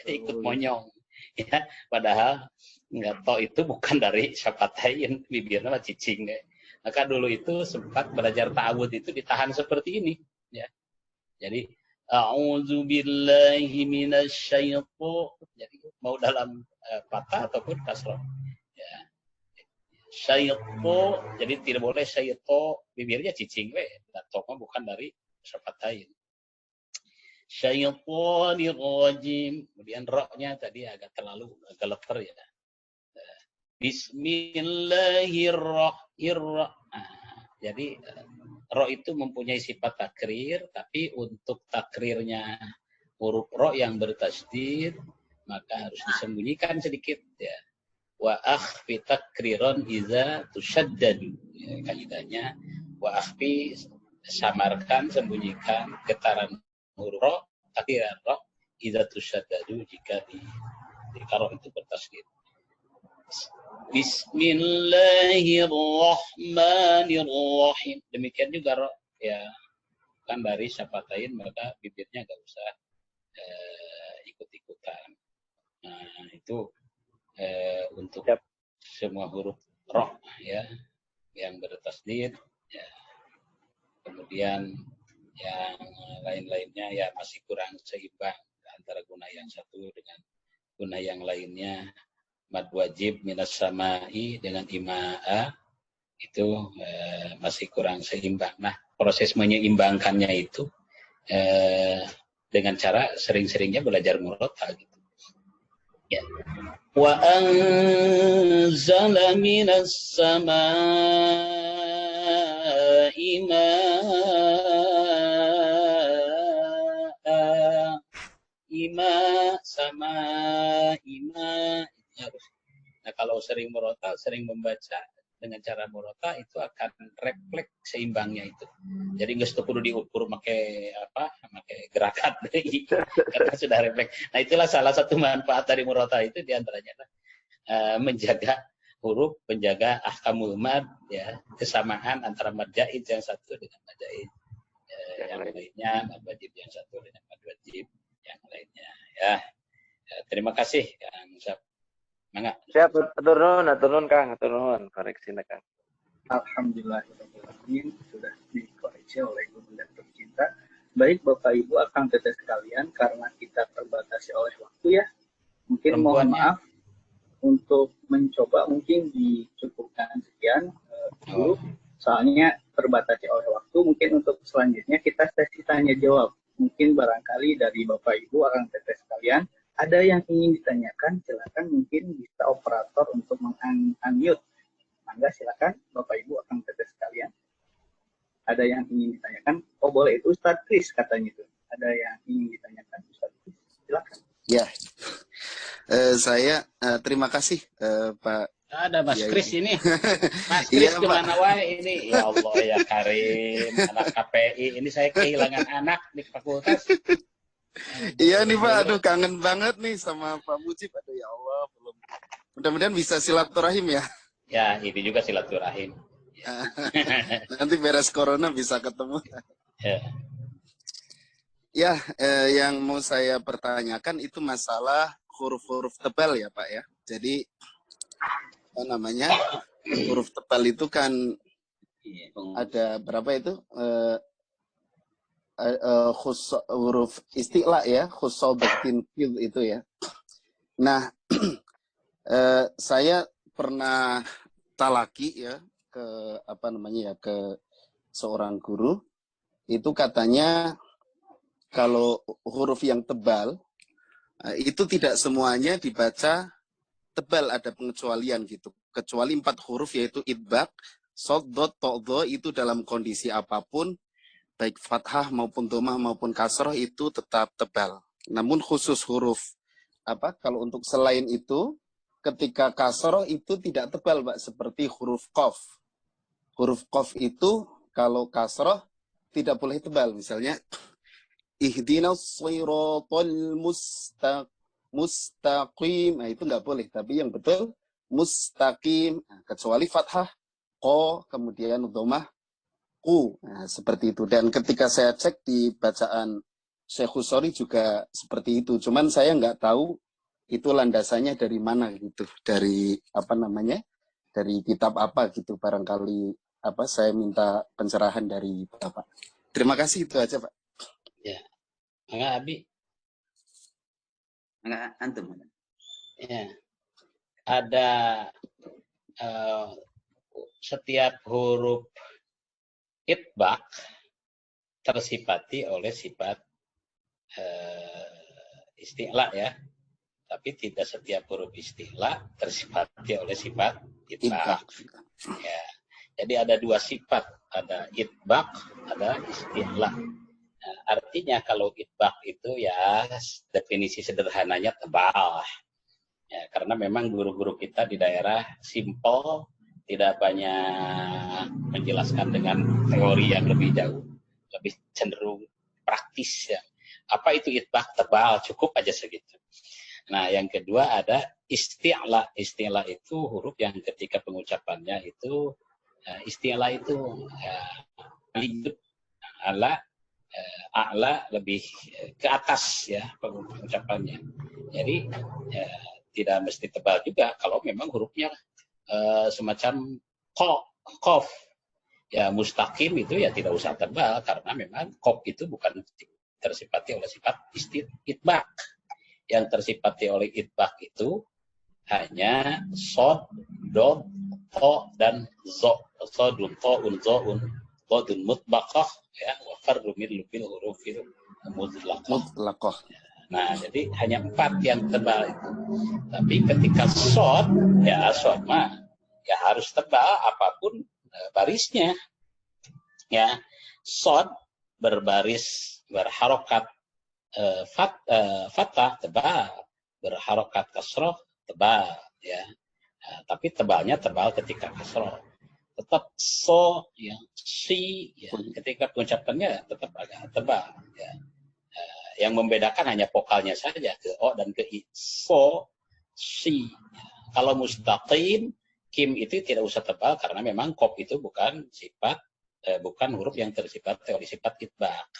ikut monyong. Ya, padahal to itu bukan dari syafatain, bibirnya mah cicing. Ya. Maka dulu itu sempat belajar ta'awud itu ditahan seperti ini. Ya. Jadi a'udzu billahi minasyaiton. Jadi mau dalam fathah ataupun kasrah. Ya. Syaiton, jadi tidak boleh syaiton, bibirnya cicing we. Dan to'ma bukan dari syafatain. Syaitonir rajim. Kemudian ro-nya tadi agak leper ya. Bismillahirrahmanirrahim. Jadi ro itu mempunyai sifat takrir, tapi untuk takrirnya huruf ro yang bertasydid maka harus disembunyikan sedikit ya. Wa akhfi takriron iza tusyaddadu. Ya, kaidahnya wa akhfi, samarkan, sembunyikan getaran huruf ro, takriran ro iza tusyaddadu jika di ro itu bertasydid. Bismillahirrahmanirrahim. Demikian juga ro ya, kan dari syafatain maka bibirnya enggak usah ikut-ikutan. Nah, itu untuk semua huruf ro ya yang bertasydid ya. Kemudian yang lain-lainnya ya masih kurang seimbang antara guna yang satu dengan guna yang lainnya. Mad wajib minas samai dengan ima'a itu masih kurang seimbang. Nah, proses menyeimbangkannya itu dengan cara sering-seringnya belajar murotal gitu. Ya. Wa anzala minas samai ima harus. Nah, kalau sering murotal, sering membaca dengan cara murotal itu akan refleks seimbangnya itu. Jadi nggak perlu diukur pakai gerakan karena sudah refleks. Nah, itulah salah satu manfaat dari murotal itu diantaranya menjaga huruf, menjaga ahkamul mad ya, kesamaan antara mad jaiz yang satu dengan mad jaiz yang lainnya, mad wajib yang satu dengan mad wajib yang lainnya ya. Terima kasih Kang Musab. Mangga. Siap, atur nuhun Kang, atur nuhun koreksina Kang. Alhamdulillahirrahmanirrahim, sudah dikoreksi oleh guru dan tercinta. Baik Bapak Ibu akang teteh sekalian, karena kita terbatasi oleh waktu ya, mungkin mohon maaf untuk mencoba mungkin dicukupkan sekian dulu, soalnya terbatasi oleh waktu. Mungkin untuk selanjutnya kita sesi tanya jawab. Mungkin barangkali dari Bapak Ibu akang teteh sekalian ada yang ingin ditanyakan, silakan mungkin bisa operator untuk meng-unmute. Mangga silakan Bapak Ibu akang teteh sekalian. Ada yang ingin ditanyakan? Oh boleh, itu Ustadz Kris katanya itu. Ada yang ingin ditanyakan Ustadz Kris, silakan. Ya, saya terima kasih Pak. Ada Mas Kris ini. Mas Kris kemana wae ini? Ya Allah ya Karim, anak KPI. Ini saya kehilangan anak di fakultas. Iya nih Pak, aduh kangen banget nih sama Pak Mujib. Aduh ya Allah, belum. Mudah-mudahan bisa silaturahim ya. Ya, ini juga silaturahim. Nanti beres corona bisa ketemu. Ya. Ya, yang mau saya pertanyakan itu masalah huruf-huruf tebal ya Pak ya. Jadi apa namanya, huruf tebal itu kan ada berapa itu? Huruf istilah ya, khusobatin fil itu ya. Nah, saya pernah talaki ya ke apa namanya ya, ke seorang guru, itu katanya kalau huruf yang tebal itu tidak semuanya dibaca tebal, ada pengecualian gitu. Kecuali 4 huruf yaitu idbaq, shad, dot, ta, dha itu dalam kondisi apapun baik fathah maupun dhammah maupun kasroh itu tetap tebal. Namun khusus huruf apa, kalau untuk selain itu ketika kasroh itu tidak tebal Pak, seperti huruf qaf. Huruf qaf itu kalau kasroh tidak boleh tebal. Misalnya ihdinas shiratal mustaqim, nah itu nggak boleh. Tapi yang betul mustaqim, nah, kecuali fathah ko kemudian dhammah ku, nah, seperti itu. Dan ketika saya cek di bacaan Syekh Husori juga seperti itu. Cuman saya nggak tahu itu landasannya dari mana gitu, dari apa namanya, dari kitab apa gitu. Barangkali apa, saya minta pencerahan dari Bapak. Terima kasih, itu aja Pak. Ya, enggak Abi. Enggak, antum. Ya, ada setiap huruf itbaq tersifati oleh sifat isti'la ya, tapi tidak setiap huruf isti'la tersifati oleh sifat itbaq. Ya, jadi ada 2 sifat, ada itbaq, ada isti'la. Nah, artinya kalau itbaq itu ya definisi sederhananya tebal. Ya, karena memang guru-guru kita di daerah simple, tidak banyak menjelaskan dengan teori yang lebih jauh, lebih cenderung praktis ya. Apa itu itbaq? Tebal, cukup aja segitu. Nah, yang kedua ada isti'la. Isti'la itu huruf yang ketika pengucapannya itu isti'la itu lanjut a'la lebih ke atas ya pengucapannya. Jadi tidak mesti tebal juga kalau memang hurufnya semacam qaf ya, mustaqim itu ya tidak usah tebal karena memang qaf itu bukan tersifati oleh sifat itbaq. Yang tersifati oleh itbaq itu hanya shad, dod, ta dan za. Shadun, ta'un, za'un, qadun mutbaqah ya, wa farru min lufil hurufil mutlaqah. Nah, jadi hanya 4 yang tebal itu. Tapi ketika shad, ya shad mah ya harus tebal apapun barisnya. Ya, shad berbaris berharokat fathah tebal, berharokat kasroh tebal ya. Tapi tebalnya tebal ketika kasroh. Tetap so ya, si ya, ketika pengucapannya tetap agak tebal ya. Yang membedakan hanya vokalnya saja, ke o dan ke i. So, si. Kalau mustaqim, kim itu tidak usah tebal karena memang qaf itu bukan sifat, bukan huruf yang tersifati oleh sifat itbaq.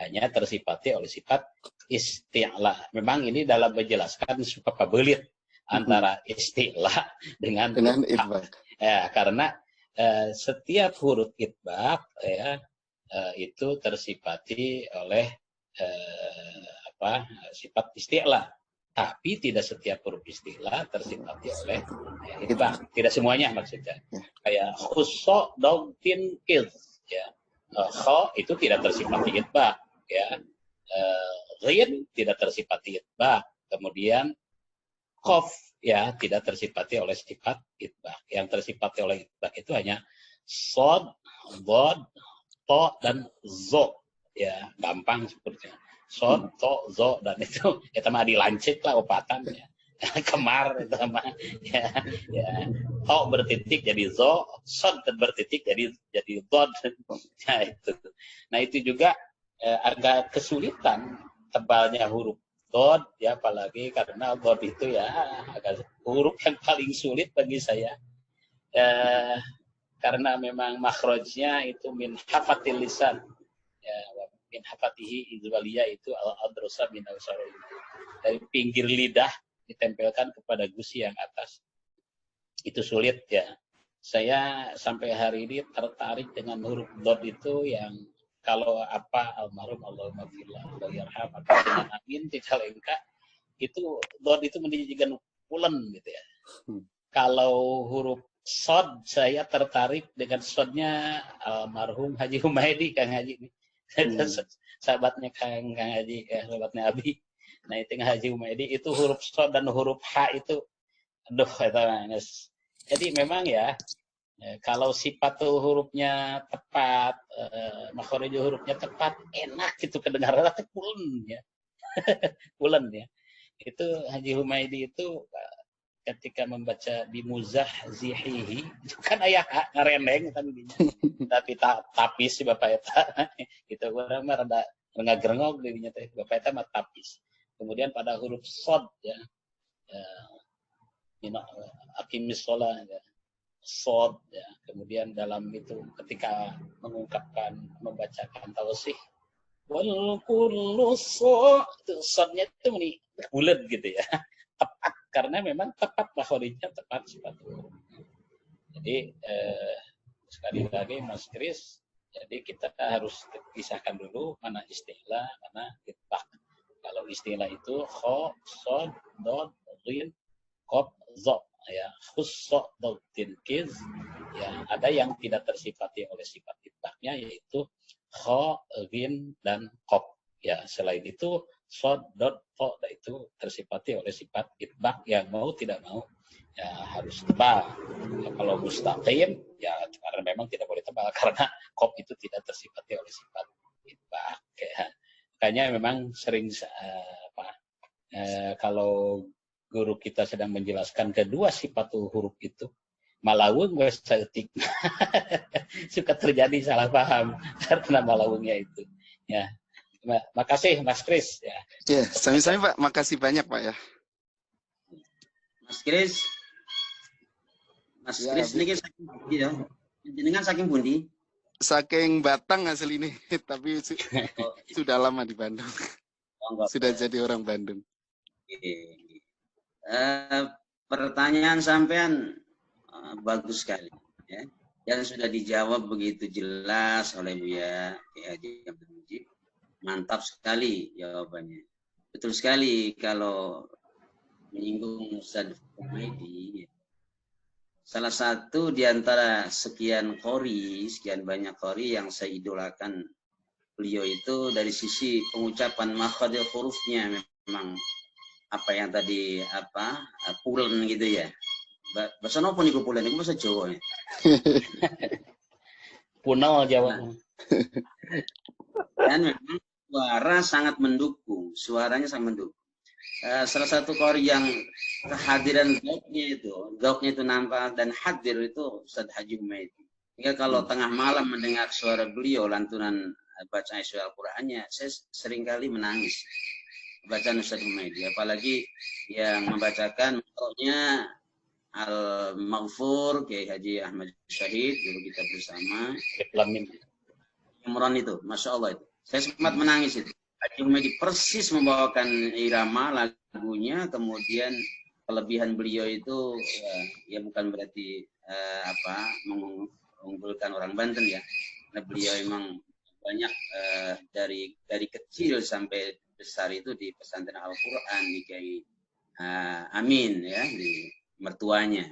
Hanya tersifati oleh sifat isti'la. Memang ini dalam menjelaskan suka belit antara isti'la dengan itbaq. Ya, karena setiap huruf itbaq ya itu tersifati oleh sifat isti'la, tapi tidak setiap huruf isti'la tersifati oleh itbaq. Tidak semuanya maksudnya. Kayak khusso, dogtin, kil ya. Kho itu tidak tersifati itbaq ya. Ghin tidak tersifati itbaq. Kemudian qaf ya tidak tersifati oleh sifat itbaq. Yang tersifati oleh itbaq itu hanya shad, dhad, ta dan zo ya, gampang sepertinya. Shad, ta, zo dan itu ya mah dilancip lah opatan ya. Kemar itu mah ya. Ta bertitik jadi zo, shad bertitik jadi dhad. Ya itu. Nah, itu juga agak kesulitan tebalnya huruf dod ya, apalagi karena dod itu ya agak huruf yang paling sulit bagi saya. Karena memang makhrajnya itu min hafatil lisan. Ya, min hafatihi izwaliya itu al-adrosa min al-sarul. Dari pinggir lidah ditempelkan kepada gusi yang atas. Itu sulit ya. Saya sampai hari ini tertarik dengan huruf dod itu yang kalau apa almarhum Allahumma fillah wa yarham atau dengan amin cicalengka itu dod itu menjadikan pulen gitu ya. Kalau huruf sod saya tertarik dengan sodnya almarhum Haji Humaydi, Kang Haji ini. Sahabatnya Kang Haji, sahabatnya Abi. Nah itu Haji Humaydi itu huruf sod dan huruf h itu aduh itu. Jadi memang ya kalau sifat hurufnya tepat, makhraj hurufnya tepat, enak gitu kedengaran tapi pulen ya. Pulen ya. Itu Haji Humaydi itu ketika membaca bimuzahzihihi itu kan ayah ngarendeng tapi tapis si Bapak eta gitu orang mah rada ngerengok dirinya teh Bapak eta mah tapis. Kemudian pada huruf sod ya. Aqimis shalah ya. Sod ya. Kemudian dalam itu ketika mengungkapkan membacakan tausih wal kullu itu sodnya itu meni bulat gitu ya. Tepat karena memang tepat makhrajnya tepat sifat huruf. Jadi sekali lagi Mas Kris, jadi kita harus pisahkan dulu mana istilah, mana itbaq. Kalau istilah itu kha, sod, dod, ghin, qaf, dha ya, khussa, dodin, kiz ya, ada yang tidak tersifati oleh sifat itbaqnya yaitu kha, ghin dan qaf. Ya, selain itu sod, dot, to itu tersifati oleh sifat itbaq yang mau tidak mau ya harus tebal. Ya, kalau mustaqim ya karena memang tidak boleh tebal karena qaf itu tidak tersifati oleh sifat itbaq ya. Makanya memang sering kalau guru kita sedang menjelaskan kedua sifat huruf itu malawung wes setik suka terjadi salah paham karena malawungnya itu ya. Makasih Mas Kris ya. Ya, sami-sami Pak. Makasih banyak Pak ya. Mas Kris. Mas ya, Kris niki saking pundi ya? Jenengan saking pundi? Saking Batang asli ini, tapi sudah lama di Bandung. Sudah jadi orang Bandung. Pertanyaan sampean bagus sekali ya. Dan sudah dijawab begitu jelas oleh Buya Haji Abdul Mujib. Mantap sekali jawabannya. Betul sekali kalau menyinggung Ustaz Humaydi. Salah satu di antara sekian banyak qori yang saya idolakan beliau itu dari sisi pengucapan makhraj hurufnya memang apa yang tadi pulen gitu ya. Bahasa nopo niku pulen niku bahasa Jawa ya. Punal Jawa. Dan memang suara sangat mendukung, suaranya sangat mendukung. Salah satu qori yang kehadiran zauknya itu nampak dan hadir itu Ustaz Haji Humaydi. Hingga kalau tengah malam mendengar suara beliau lantunan bacaan surah Al-Qur'annya, saya seringkali menangis bacaan Ustaz Humaydi, apalagi yang membacakan makhrajnya Al-Maghfur Kiai Haji Ahmad Syahid dulu kita bersama. Imran itu, Masya Allah itu. Saya sempat menangis itu. Haji Humaydi persis membawakan irama lagunya, kemudian kelebihan beliau itu ya bukan berarti mengunggulkan orang Banten ya. Karena beliau memang banyak dari kecil sampai besar itu di pesantren Al-Qur'an di Kiai Amin ya, di mertuanya.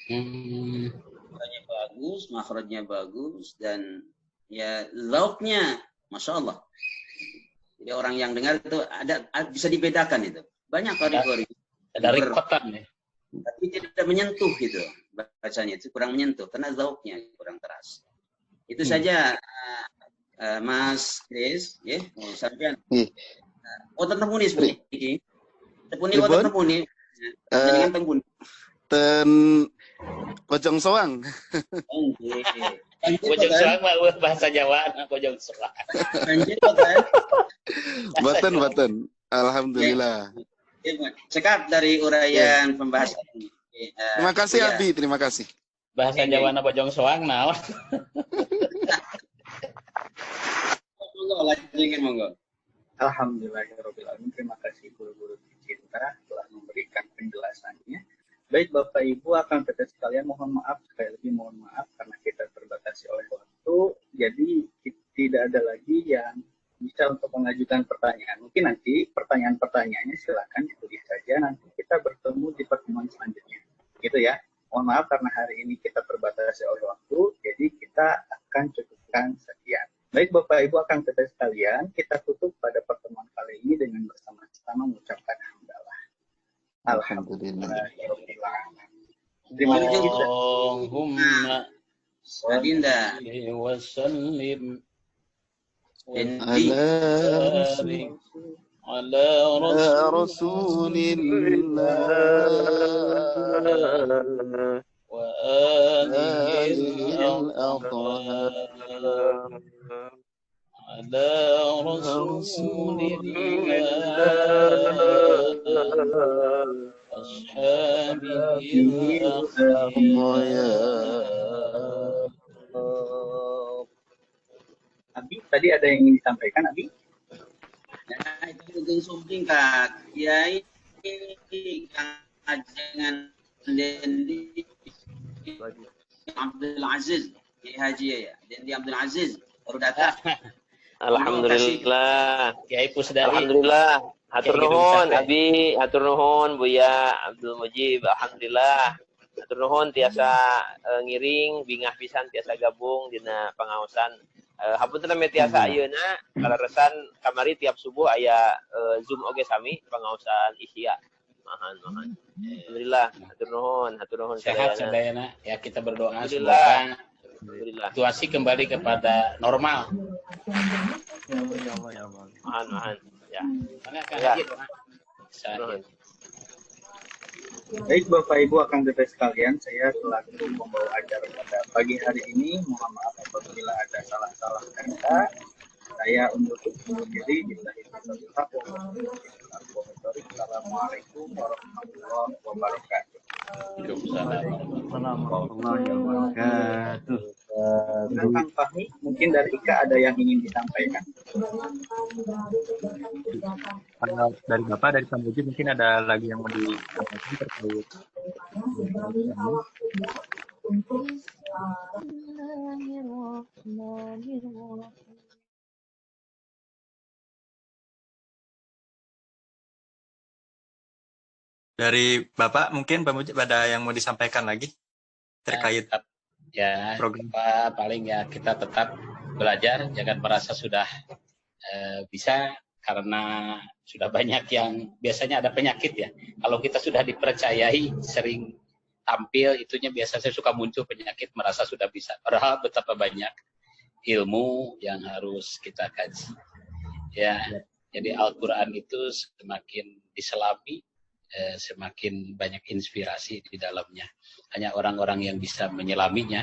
Suaranya bagus, makhrajnya bagus dan ya lauknya Masya Allah. Jadi orang yang dengar itu bisa dibedakan itu. Banyak kategori. Ada rekotan ya. Tapi tidak menyentuh gitu. Bacanya itu kurang menyentuh karena zauknya kurang terasa. Itu saja Mas Kris, ya, sampean. Oh, tentepuni seperti ini. Tepuni. Dengan tepuni. Ten Bojong soang. Bojong soang mah bahasa Jawa, bojong soang. Boten. Alhamdulillah. Cekap dari uraian pembahasan ini. Terima kasih Abi, terima kasih. Bahasa Jawa na bojong soang naon. Monggo. Alhamdulillahirobbilalamin. Terima kasih guru-guru tercinta telah memberikan penjelasannya. Baik Bapak Ibu, akan kita sekalian mohon maaf, sekali lagi mohon maaf karena kita terbatasi oleh waktu. Jadi tidak ada lagi yang bisa untuk mengajukan pertanyaan. Mungkin nanti pertanyaan-pertanyaannya silakan ditulis saja. Nanti kita bertemu di pertemuan selanjutnya. Gitu ya. Mohon maaf karena hari ini kita terbatasi oleh waktu. Jadi kita akan cukupkan sekian. Baik Bapak Ibu, akan kita sekalian, kita tutup pada pertemuan kali ini dengan bersama-sama mengucapkan hamdalah. Alhamdulillah. Terima kasih. Allahumma Adinda. sholli wa sallim Ala Rasulillah wa alihi al-athhar ala Rasulillah ashabihi Abi, tadi ada yang ingin disampaikan, Abi? Nah, itu mungkin sumping Kak. Kiai Kang Ajengan Dendi Abdul Aziz, Kiai Haji ya. Dendi Abdul Aziz baru datang. Alhamdulillah. Kiai Pusdai. Alhamdulillah. Hatur Kiai nuhun Gedung Sate. Abi, hatur nuhun Buya Abdul Mujib. Alhamdulillah. Hatur nuhun tiasa ngiring bingah pisan tiasa gabung dina pangaosan. Hapunten me tiasa ayeuna kaleresan kamari tiap subuh aya Zoom oge sami pangaosan Isya. Mahan. Alhamdulillah. Hatur nuhun Sehat sadayana. sadayana. Ya kita berdoa Alhamdulillah. semoga Alhamdulillah. situasi kembali kepada normal. Mahan. Ya. Mana Kang Ya. Haji doa. Nuhun. Baik Bapak Ibu, akan kita sekalian, saya selaku membawa acara pada pagi hari ini, mohon maaf apabila ada salah-salah kata. Saya undur diri. Assalamualaikum warahmatullahi wabarakatuh. Warahmatullahi wabarakatuh. Kang Fahmi, mungkin dari Ika ada yang ingin disampaikan. Dari Bapak, dari Sambuji mungkin ada lagi yang mau disampaikan terkait dari Bapak, mungkin Pak Mujib ada yang mau disampaikan lagi terkait Ya, program. paling ya kita tetap belajar, jangan merasa sudah bisa karena sudah banyak yang biasanya ada penyakit ya. Kalau kita sudah dipercayai sering tampil, itunya biasanya suka muncul penyakit merasa sudah bisa. Padahal betapa banyak ilmu yang harus kita kaji. Ya, jadi Al-Quran itu semakin diselami, semakin banyak inspirasi di dalamnya. Hanya orang-orang yang bisa menyelaminya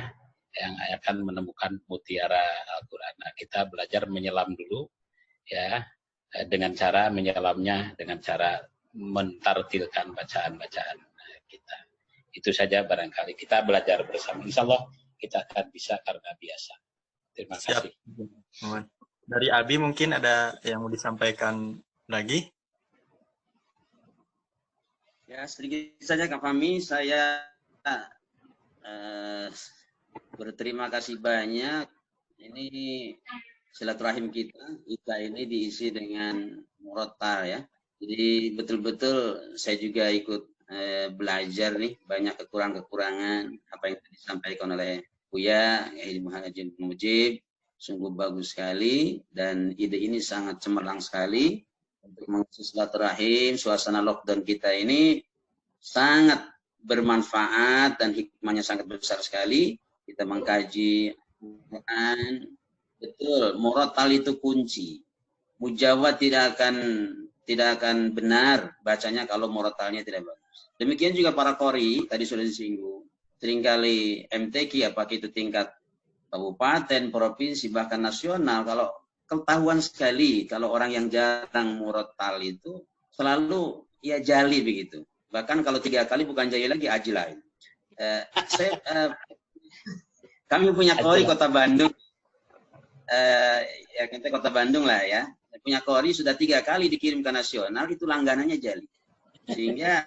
yang akan menemukan mutiara Al-Quran. Nah, kita belajar menyelam dulu, ya, dengan cara menyelamnya, dengan cara mentartilkan bacaan-bacaan kita. Itu saja barangkali kita belajar bersama. Insya Allah kita akan bisa karena biasa. Terima kasih. Dari Abi mungkin ada yang mau disampaikan lagi? Ya, sedikit saja Kak Fahmi, saya berterima kasih banyak. Ini silaturahim kita ini diisi dengan murotal ya. Jadi betul-betul saya juga ikut belajar nih, banyak kekurangan-kekurangan apa yang disampaikan oleh Buya, Ibu Haji Mujib, sungguh bagus sekali dan ide ini sangat cemerlang sekali. Untuk mengisi silaturahim, suasana lockdown kita ini sangat bermanfaat dan hikmahnya sangat besar sekali. Kita mengkaji Quran, betul, murotal itu kunci. Mujawad tidak akan benar bacanya kalau murotalnya tidak bagus. Demikian juga para qori, tadi sudah disinggung. seringkali MTQ, apakah itu tingkat kabupaten, provinsi, bahkan nasional, kalau ketahuan sekali kalau orang yang jarang murotal itu selalu ya jali begitu. Bahkan kalau 3 kali bukan jali lagi, ajilai. Kami punya kori Kota Bandung, ya kita Kota Bandung lah ya, punya kori sudah 3 kali dikirim ke nasional, itu langganannya jali. Sehingga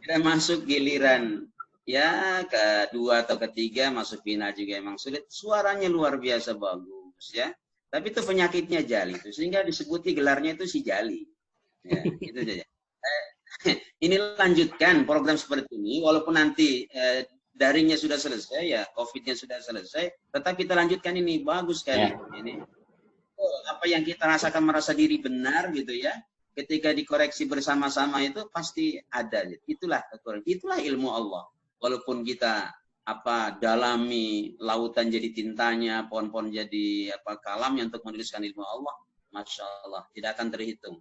kita masuk giliran ya kedua atau ketiga masuk final juga emang sulit. Suaranya luar biasa bagus ya. Tapi itu penyakitnya jali itu, sehingga disebuti gelarnya itu si jali. Ya, itu saja. Ini lanjutkan program seperti ini, walaupun nanti daringnya sudah selesai ya, COVID-nya sudah selesai, tetap kita lanjutkan ini bagus sekali. Ini apa yang kita rasakan merasa diri benar gitu ya. Ketika dikoreksi bersama-sama itu pasti ada. Itulah ilmu Allah. Walaupun kita dalami lautan jadi tintanya, pohon-pohon jadi kalamnya untuk menuliskan ilmu Allah, masya Allah tidak akan terhitung.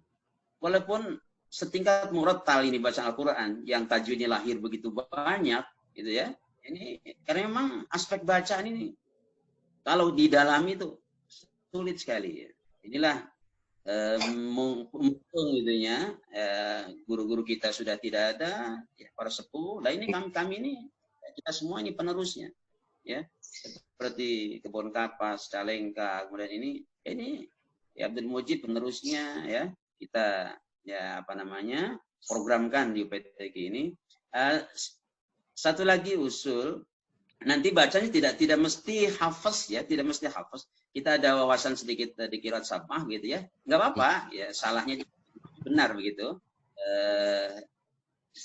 Walaupun setingkat murattal ini bacaan Al-Quran yang tajwidnya lahir begitu banyak, gitu ya. Ini karena memang aspek bacaan ini kalau didalami itu sulit sekali. Inilah mumpung gitunya guru-guru kita sudah tidak ada ya, para sepuh. Nah ini kami ini kita semua ini penerusnya ya, seperti Kebon Kapas, Calengka, kemudian ini ya Abdul Mujib penerusnya ya, kita ya programkan di UPTQ ini. Satu lagi usul, nanti bacanya tidak mesti hafaz ya, tidak mesti hafaz. Kita ada wawasan sedikit di qiraat sabah gitu ya, nggak apa-apa ya, salahnya benar begitu.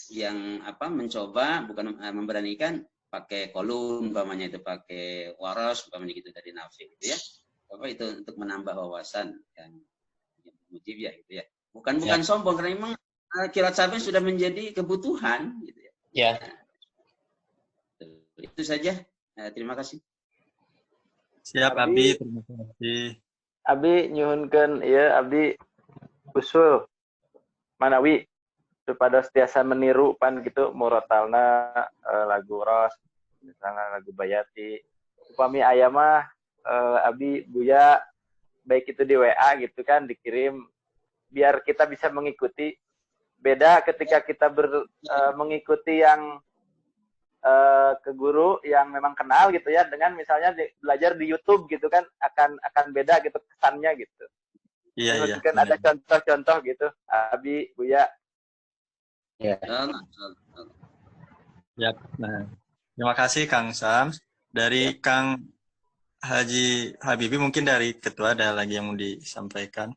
Yang mencoba bukan memberanikan pakai kolun, umpamanya itu pakai waras, umpamanya gitu dari Nafi gitu ya. Itu untuk menambah wawasan yang mujib ya gitu ya. Bukan sombong, karena memang qiraat sabah sudah menjadi kebutuhan gitu ya. Ya. Itu saja. Terima kasih. Siap Abi, terima kasih. Abi nyuhunkeun ya, Abi usul manawi supaya setiasa meniru pan gitu murotalna lagu Ros, misalnya lagu Bayati. Upami aya mah Abi Buya baik itu di WA gitu kan dikirim biar kita bisa mengikuti. Beda ketika kita mengikuti yang ke guru yang memang kenal gitu ya, dengan misalnya belajar di YouTube gitu kan akan beda gitu kesannya gitu. Iya. Kan ada contoh-contoh gitu, Abi, Buya. Ya. Nah, terima kasih Kang Sams. Dari Kang Haji Habibi, mungkin dari ketua ada lagi yang mau disampaikan.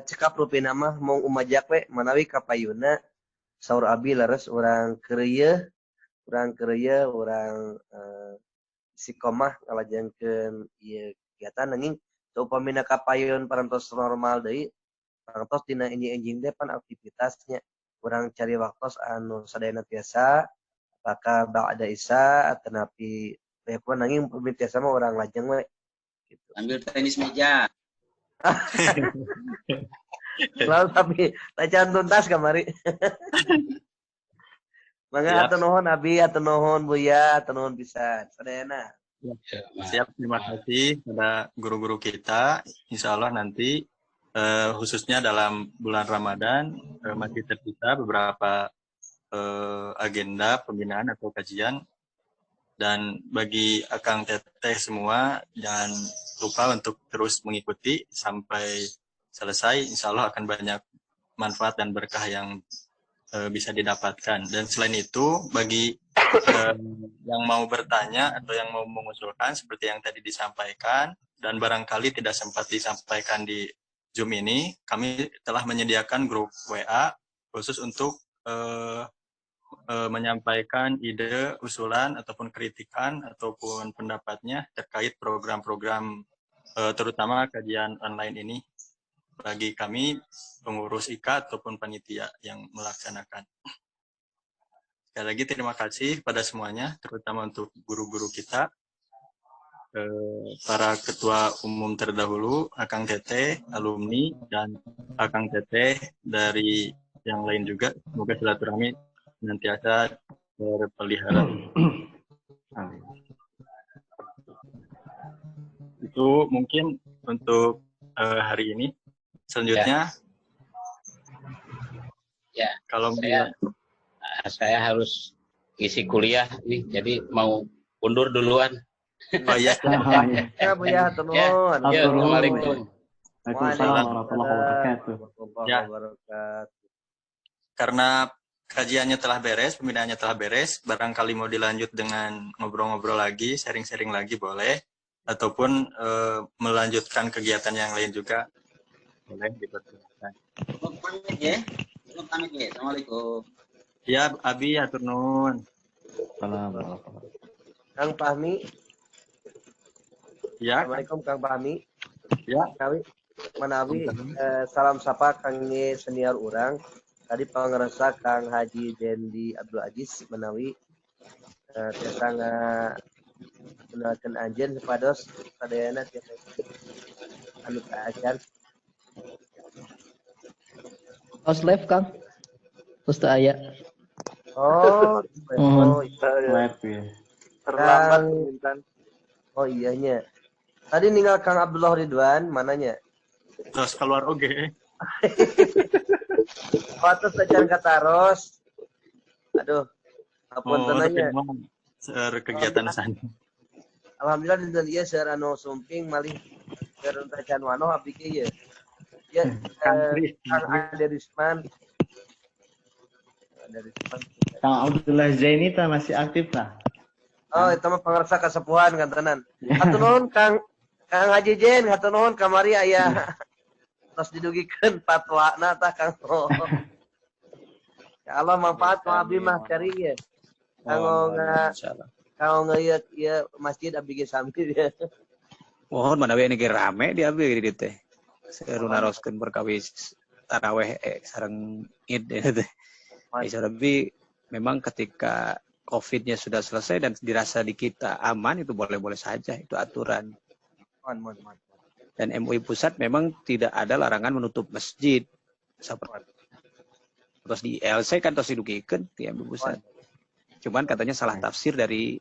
Cekap rupina mah mau umajak we manawi kapayuna saur abi laras orang kerja orang sikomah ngalajengkeun ieu kegiatan nanging upamina kapayun parantos normal deui parantos dina enjing teh pan aktivitasnya urang cari waktu anu sadayana tiasa apakah ba'da isya atanapi pun nanging tiasa mah urang lajeng we gitu. Ambil tenis meja. Lalu tapi tajan tuntas kamari. Mangga atuh nuhun Abi, atuh nuhun Buya, atuh nuhun pisan. Sadayana. Siap, terima kasih pada guru-guru kita. Insya Allah nanti khususnya dalam bulan Ramadan masih tersisa beberapa agenda pembinaan atau kajian. Dan bagi Akang Teteh semua, jangan lupa untuk terus mengikuti sampai selesai. Insya Allah akan banyak manfaat dan berkah yang bisa didapatkan. Dan selain itu, bagi yang mau bertanya atau yang mau mengusulkan seperti yang tadi disampaikan, dan barangkali tidak sempat disampaikan di Zoom ini, kami telah menyediakan grup WA khusus untuk menyampaikan ide, usulan, ataupun kritikan, ataupun pendapatnya terkait program-program terutama kajian online ini bagi kami pengurus IKA ataupun panitia yang melaksanakan. Sekali lagi terima kasih pada semuanya, terutama untuk guru-guru kita, para ketua umum terdahulu, Akang Teteh, alumni, dan Akang Teteh dari yang lain juga. Semoga silaturahmi senantiasa terpelihara. Itu mungkin untuk hari ini. Selanjutnya, Ya, kalau saya harus isi kuliah nih, jadi mau undur duluan. oh iya, Ya, Bu ya, hatur nuhun. Ya, Assalamualaikum. Waalaikumsalam warahmatullahi wabarakatuh. Warahmatullahi wabarakatuh. karena kajiannya telah beres, pembinaannya telah beres, barangkali mau dilanjut dengan ngobrol-ngobrol lagi, sharing-sharing lagi boleh, ataupun melanjutkan kegiatan yang lain juga boleh dipersilakan. Pamit ya. Pamit ya. Assalamualaikum. Ya, Abi, hatur nuhun. Assalamualaikum. Kang Fahmi. Ya, Assalamualaikum Kang Fahmi. ya. Kami Manawi salam sapa Kang Ye senior urang. Tadi pangerasa Kang Haji Dendi Abdul Aziz Manawi. Tiasa kenalkan anjeun kepados sadayana tiasa anu kaacan. House live Kang. Ustaz Aya. Oh, Live ya. Terlambat Intan. oh iyanya. Tadi ninggal Kang Abdullah Ridwan, mananya? Terus keluar oge. Waktu sejan kata Ros. Aduh, apun tenanya. Kegiatan sana. Alhamdulillah dinten ieu seueur anu sumping malih seueur tacan wanoh abdi ge ieu. Ya, Kang Ade Risman. Kang Abdullah Zaini tah masih aktif tah. Oh, itu mah pangarsa kasepuhan kantenan. Hatur nuhun Kang Haji Jen, hatur nuhun kamari aya tos didugikeun fatwana tah Kang. Ya Allah manfaat mah abdi mah cari ya. Kanggo ieu masjid abdi ge sami ya. Mohon mana we ge rame di abdi di teh. Seru naroskeun berkawis taraweh sareng Id teh. Tapi memang ketika COVID-nya sudah selesai dan dirasa di kita aman, itu boleh-boleh saja, itu aturan. Dan MUI pusat memang tidak ada larangan menutup masjid. Terus di LC kan terus didugikan di MUI pusat. Cuman katanya salah tafsir dari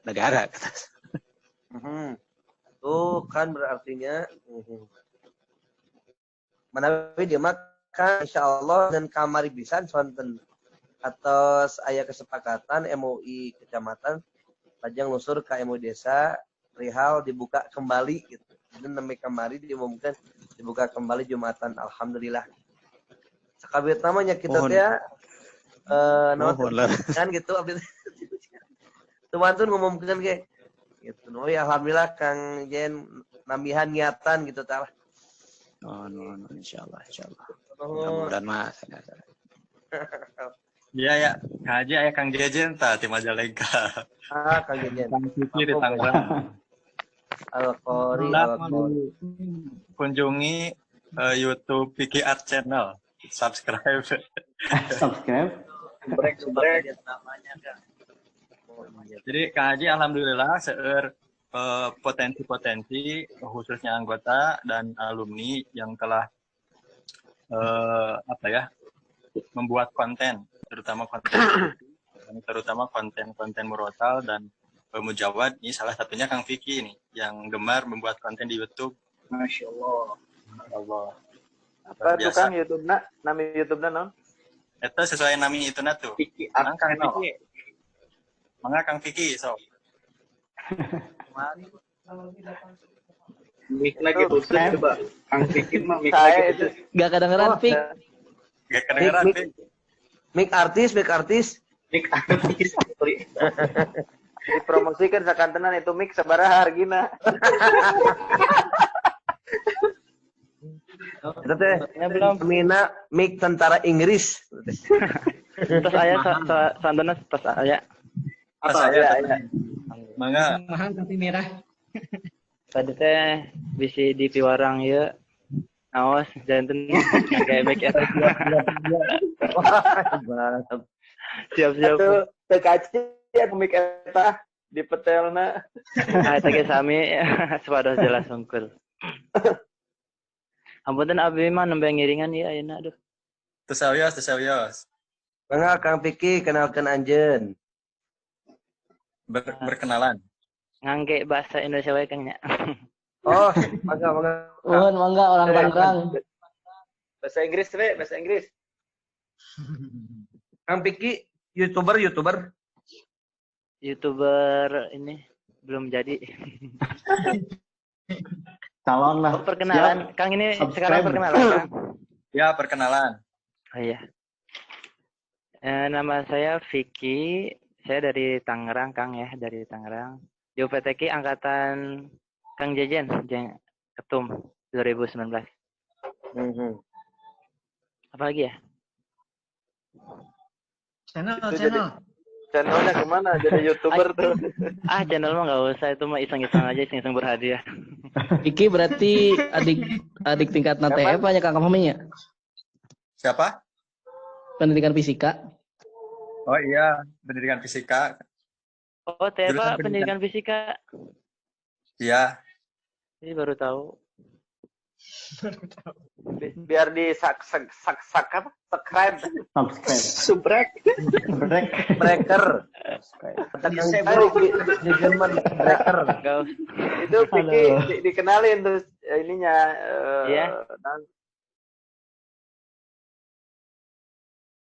negara. Tuh kan berartinya manawi dia makan insyaallah dan kamari pisan sonten atas aya kesepakatan MUI kecamatan lajang lusur ke MUI desa perihal dibuka kembali gitu. Jadi nembe kamari diumumkan dibuka kembali Jumatan, alhamdulillah. Sakabet namanya kita teh kan gitu abdi. Tuantun ngumumkeun ge gitu. Oh ya alhamdulillah Kang Jen nambihan niatan gitu tah. Oh, insyaallah. Mudah-mudahan mas. Iya ya, Kang Haji aya Kang Jejen tah di Majalengka. Kang Jejen. Kang Cici di Tangerang. Al-Qori. Kunjungi YouTube Vicky Art Channel. Subscribe. Subrek. Jadi Kang Haji alhamdulillah seueur potensi-potensi khususnya anggota dan alumni yang telah membuat konten, terutama konten murotal dan mujawad. Ini salah satunya Kang Vicky ini yang gemar membuat konten di YouTube. Masya Allah. Apa tuh Kang YouTube-na? Nama YouTube-na non? Itu sesuai nama itu tuh. Vicky Art Kang Channel. Vicky. Mangga Kang Vicky so. Mic-na gitu coba. Kang Vicky mah mic-na Saya gitu. itu Gak kedengeran Fik. Gak kedengeran Fik. Mic artis. Mic artis. dipromosikan sakantenan itu mic sabaraha hargina. Itu teh mina mic tentara Inggris. Terus aya santana pas aya. Apa ya? Mangga. Mahal tapi merah. Tadi teh bisi di piwarang ieu. Awas janten kayak make up. Siap-siap. Atuh teu kaci ya mic eta di petelna. Ah eta ge sami sepados jelas sungkul. Ampunten abi mah nembe ngiringan ieu ayeuna aduh. Tesawios. Mangga Kang Piki kenalkan anjeun. Berkenalan. Ngangge bahasa Indonesia wae Kang nya. Oh, mangga. Uhun mangga orang Tangerang. Bahasa Inggris, we, bahasa Inggris. Kang Piki YouTuber. YouTuber ini belum jadi. Calon lah. Oh, perkenalan. Siap. Kang ini Subscribe. sekarang perkenalan Kang. Ya, perkenalan. Oh iya. Nama saya Vicky. Saya dari Tangerang Kang ya, dari Tangerang. Di UPTK angkatan Kang Jejen, Ketum 2019. Apa lagi ya? Channelnya kemana? Jadi YouTuber tuh. Channel mah nggak usah, itu mah iseng-iseng aja, iseng-iseng berhadiah. Iki berarti adik tingkat TF aja Kang Fahminya. Siapa? Pendidikan fisika. Oh iya, pendidikan fisika. Oh, TF Jurusan pendidikan fisika. Iya. Ini baru tahu. Biar di subscribe. Subrek. Breaker. Di Jerman breaker. Itu Vicky dikenalin terus ininya. Iya.